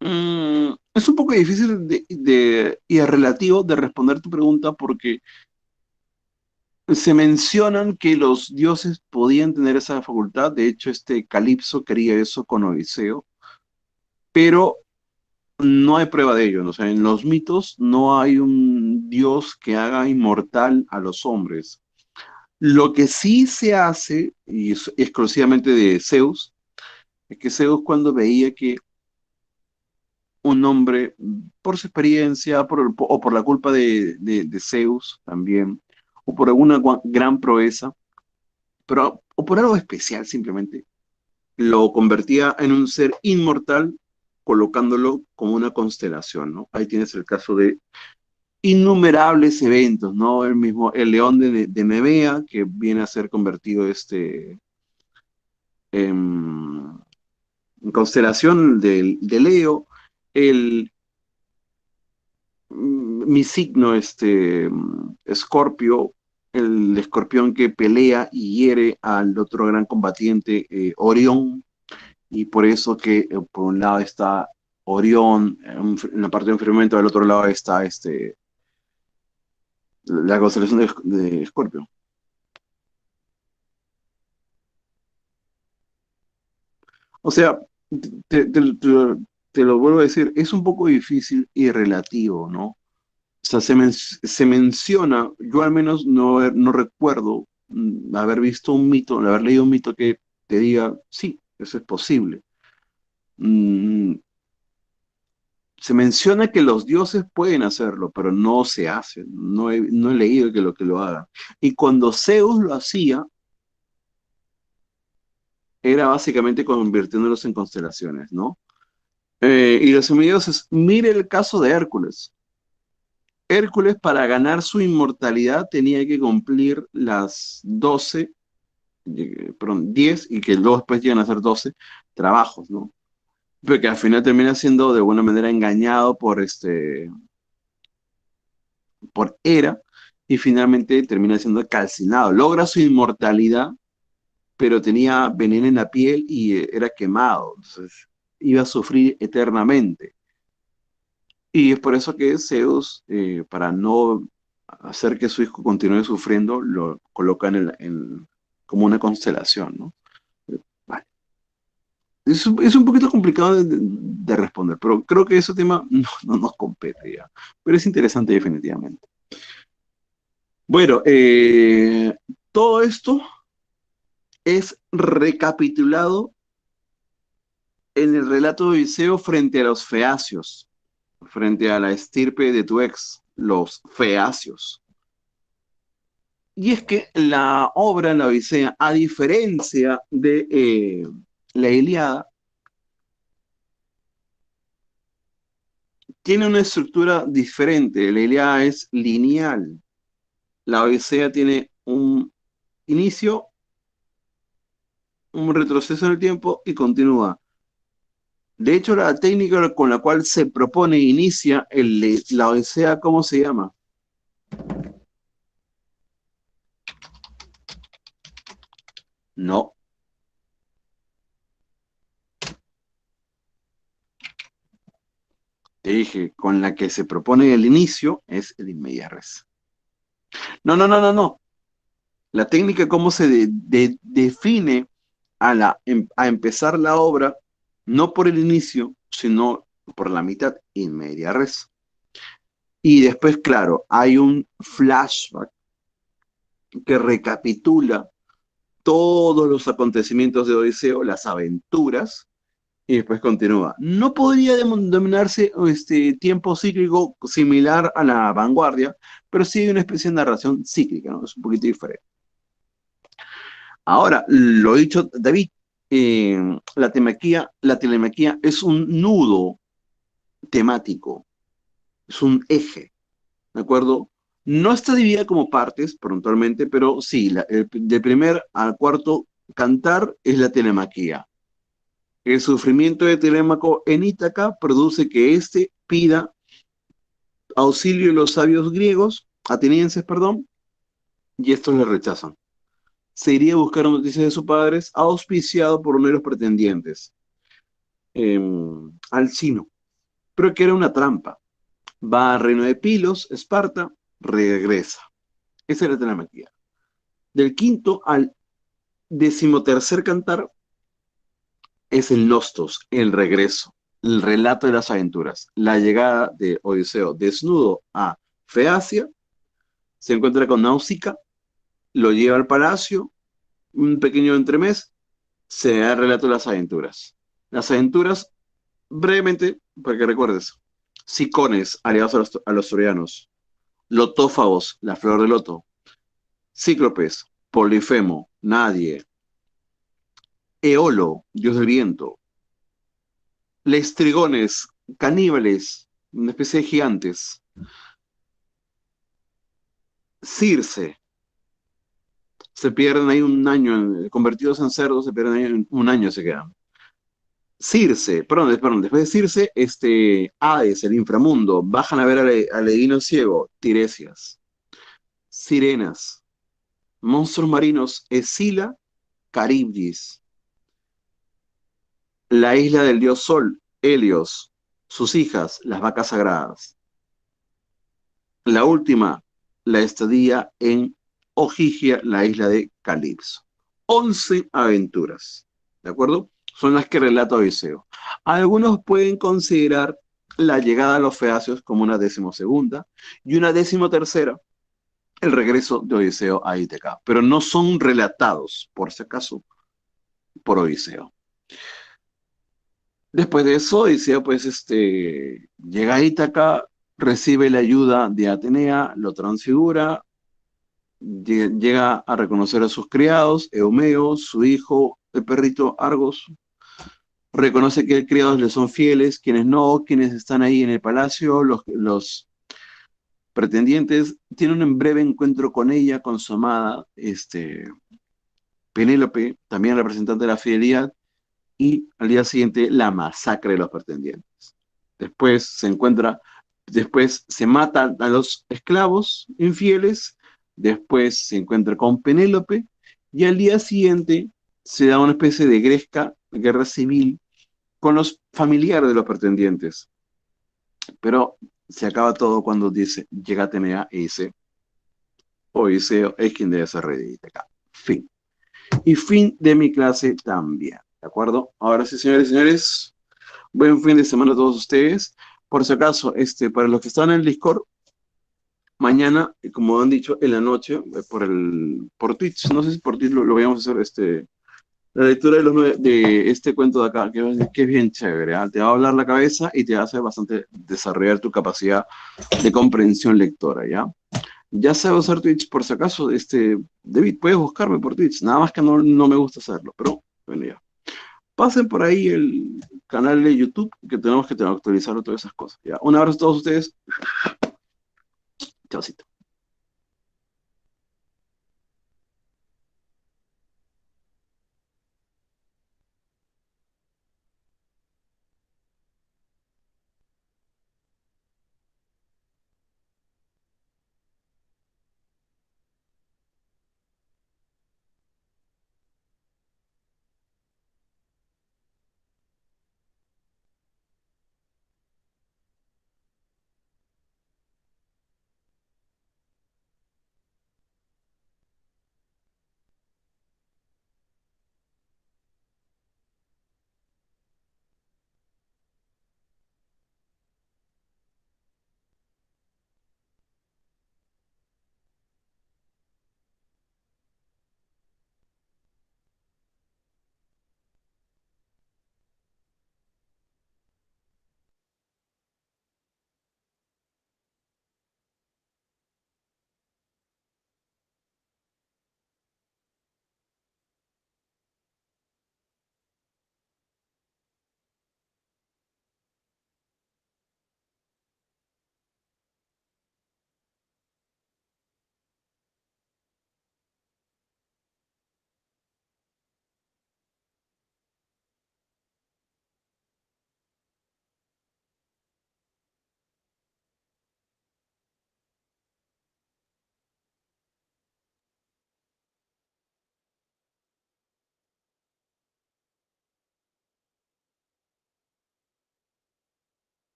es un poco difícil y relativo de responder tu pregunta porque se mencionan que los dioses podían tener esa facultad. De hecho, Calipso quería eso con Odiseo, pero no hay prueba de ello, ¿no? O sea, en los mitos no hay un dios que haga inmortal a los hombres. Lo que sí se hace, y es exclusivamente de Zeus, es que Zeus cuando veía que un hombre, por su experiencia, o por la culpa de Zeus también, o por alguna gran proeza, pero, o por algo especial simplemente, lo convertía en un ser inmortal, colocándolo como una constelación, ¿no? Ahí tienes el caso de innumerables eventos, ¿no? El león de Nemea, que viene a ser convertido en constelación de Leo, el mi signo, Escorpio, el escorpión que pelea y hiere al otro gran combatiente, Orión, y por eso que por un lado está Orión en la parte de enfriamiento, del otro lado está la constelación de Escorpio. O sea, te, te- te te lo vuelvo a decir, es un poco difícil y relativo, ¿no? O sea, se menciona, yo al menos no recuerdo haber visto un mito, haber leído un mito que te diga, sí, eso es posible. Mm, Se menciona que los dioses pueden hacerlo, pero no se hace. No he leído que lo hagan. Y cuando Zeus lo hacía, era básicamente convirtiéndolos en constelaciones, ¿no? Y los semidioses, mire el caso de Hércules. Hércules, para ganar su inmortalidad, tenía que cumplir las 12, perdón, 10, y que luego después llegan a ser 12 trabajos, ¿no? Pero que al final termina siendo de alguna manera engañado por Hera, y finalmente termina siendo calcinado. Logra su inmortalidad, pero tenía veneno en la piel y era quemado. Entonces iba a sufrir eternamente. Y es por eso que Zeus, para no hacer que su hijo continúe sufriendo, lo coloca como una constelación, ¿no? Vale. Es un poquito complicado de responder, pero creo que ese tema no nos compete ya. Pero es interesante definitivamente. Bueno, todo esto es recapitulado en el relato de Odiseo frente a los feacios, frente a la estirpe de tu ex, los feacios. Y es que la obra, la Odisea, a diferencia de la Ilíada, tiene una estructura diferente. La Ilíada es lineal. La Odisea tiene un inicio, un retroceso en el tiempo y continúa. De hecho, la técnica con la cual se propone e inicia la Odisea, ¿cómo se llama? No. Te dije, con la que se propone el inicio es el in media res. No, no, no, no, no. La técnica, cómo se define a empezar la obra, no por el inicio, sino por la mitad, in media res. Y después, claro, hay un flashback que recapitula todos los acontecimientos de Odiseo, las aventuras, y después continúa. No podría denominarse tiempo cíclico similar a la vanguardia, pero sí hay una especie de narración cíclica, ¿no? Es un poquito diferente. Ahora, lo dicho, David, la telemaquía es un nudo temático, es un eje, ¿de acuerdo? No está dividida como partes, prontualmente, pero sí, del primer al cuarto cantar es la telemaquía. El sufrimiento de Telémaco en Ítaca produce que éste pida auxilio de los sabios griegos, atenienses, perdón, y estos le rechazan. Se iría a buscar noticias de sus padres, auspiciado por uno de los pretendientes, Alcino, pero que era una trampa. Va al reino de Pilos, Esparta, regresa. Esa era la telemaquía. Del quinto al decimotercer cantar es el Nostos, el regreso, el relato de las aventuras, la llegada de Odiseo desnudo a Feacia, se encuentra con Náusica, lo lleva al palacio, un pequeño entremés, se da el relato de las aventuras. Las aventuras, brevemente, para que recuerdes, Cicones, aliados a los troyanos, Lotófagos, la flor de loto, Cíclopes, Polifemo, nadie, Eolo, dios del viento, Lestrigones, caníbales, una especie de gigantes, Circe. Se pierden ahí un año, convertidos en cerdos, se pierden ahí un año, se quedan. Circe, perdón, después de Circe, Hades, el inframundo, bajan a ver al Edino ciego, Tiresias. Sirenas, monstruos marinos, Escila, Caribdis. La isla del dios Sol, Helios, sus hijas, las vacas sagradas. La última, la estadía en Ogygia, la isla de Calipso. 11 aventuras, ¿de acuerdo? Son las que relata Odiseo. Algunos pueden considerar la llegada a los Feacios como una 12ª y una 13ª, el regreso de Odiseo a Ítaca, pero no son relatados, por si acaso, por Odiseo. Después de eso, Odiseo pues llega a Ítaca, recibe la ayuda de Atenea, lo transfigura, llega a reconocer a sus criados, Eumeo, su hijo, el perrito Argos, reconoce que los criados le son fieles, quienes no, quienes están ahí en el palacio, los pretendientes, tienen un breve encuentro con ella, con su amada, Penélope, también representante de la fidelidad, y al día siguiente la masacre de los pretendientes. Después se matan a los esclavos infieles, después se encuentra con Penélope, y al día siguiente se da una especie de guerra civil con los familiares de los pretendientes. Pero se acaba todo cuando llega Atenea y dice, Odiseo es quien debe ser rey de Ítaca. Fin. Y fin de mi clase también. ¿De acuerdo? Ahora sí, señores y señores, buen fin de semana a todos ustedes. Por si acaso, para los que están en el Discord, mañana, como han dicho, en la noche, por Twitch, no sé si por Twitch lo vayamos a hacer, la lectura de este cuento de acá, que es bien chévere, ¿eh? Te va a hablar la cabeza y te va a hacer bastante desarrollar tu capacidad de comprensión lectora, ¿ya? Ya sé usar Twitch, por si acaso, David, puedes buscarme por Twitch, nada más que no me gusta hacerlo, pero bueno, ya. Pasen por ahí el canal de YouTube, que tenemos que actualizar todas esas cosas, ¿ya? Un abrazo a todos ustedes. Chaucito.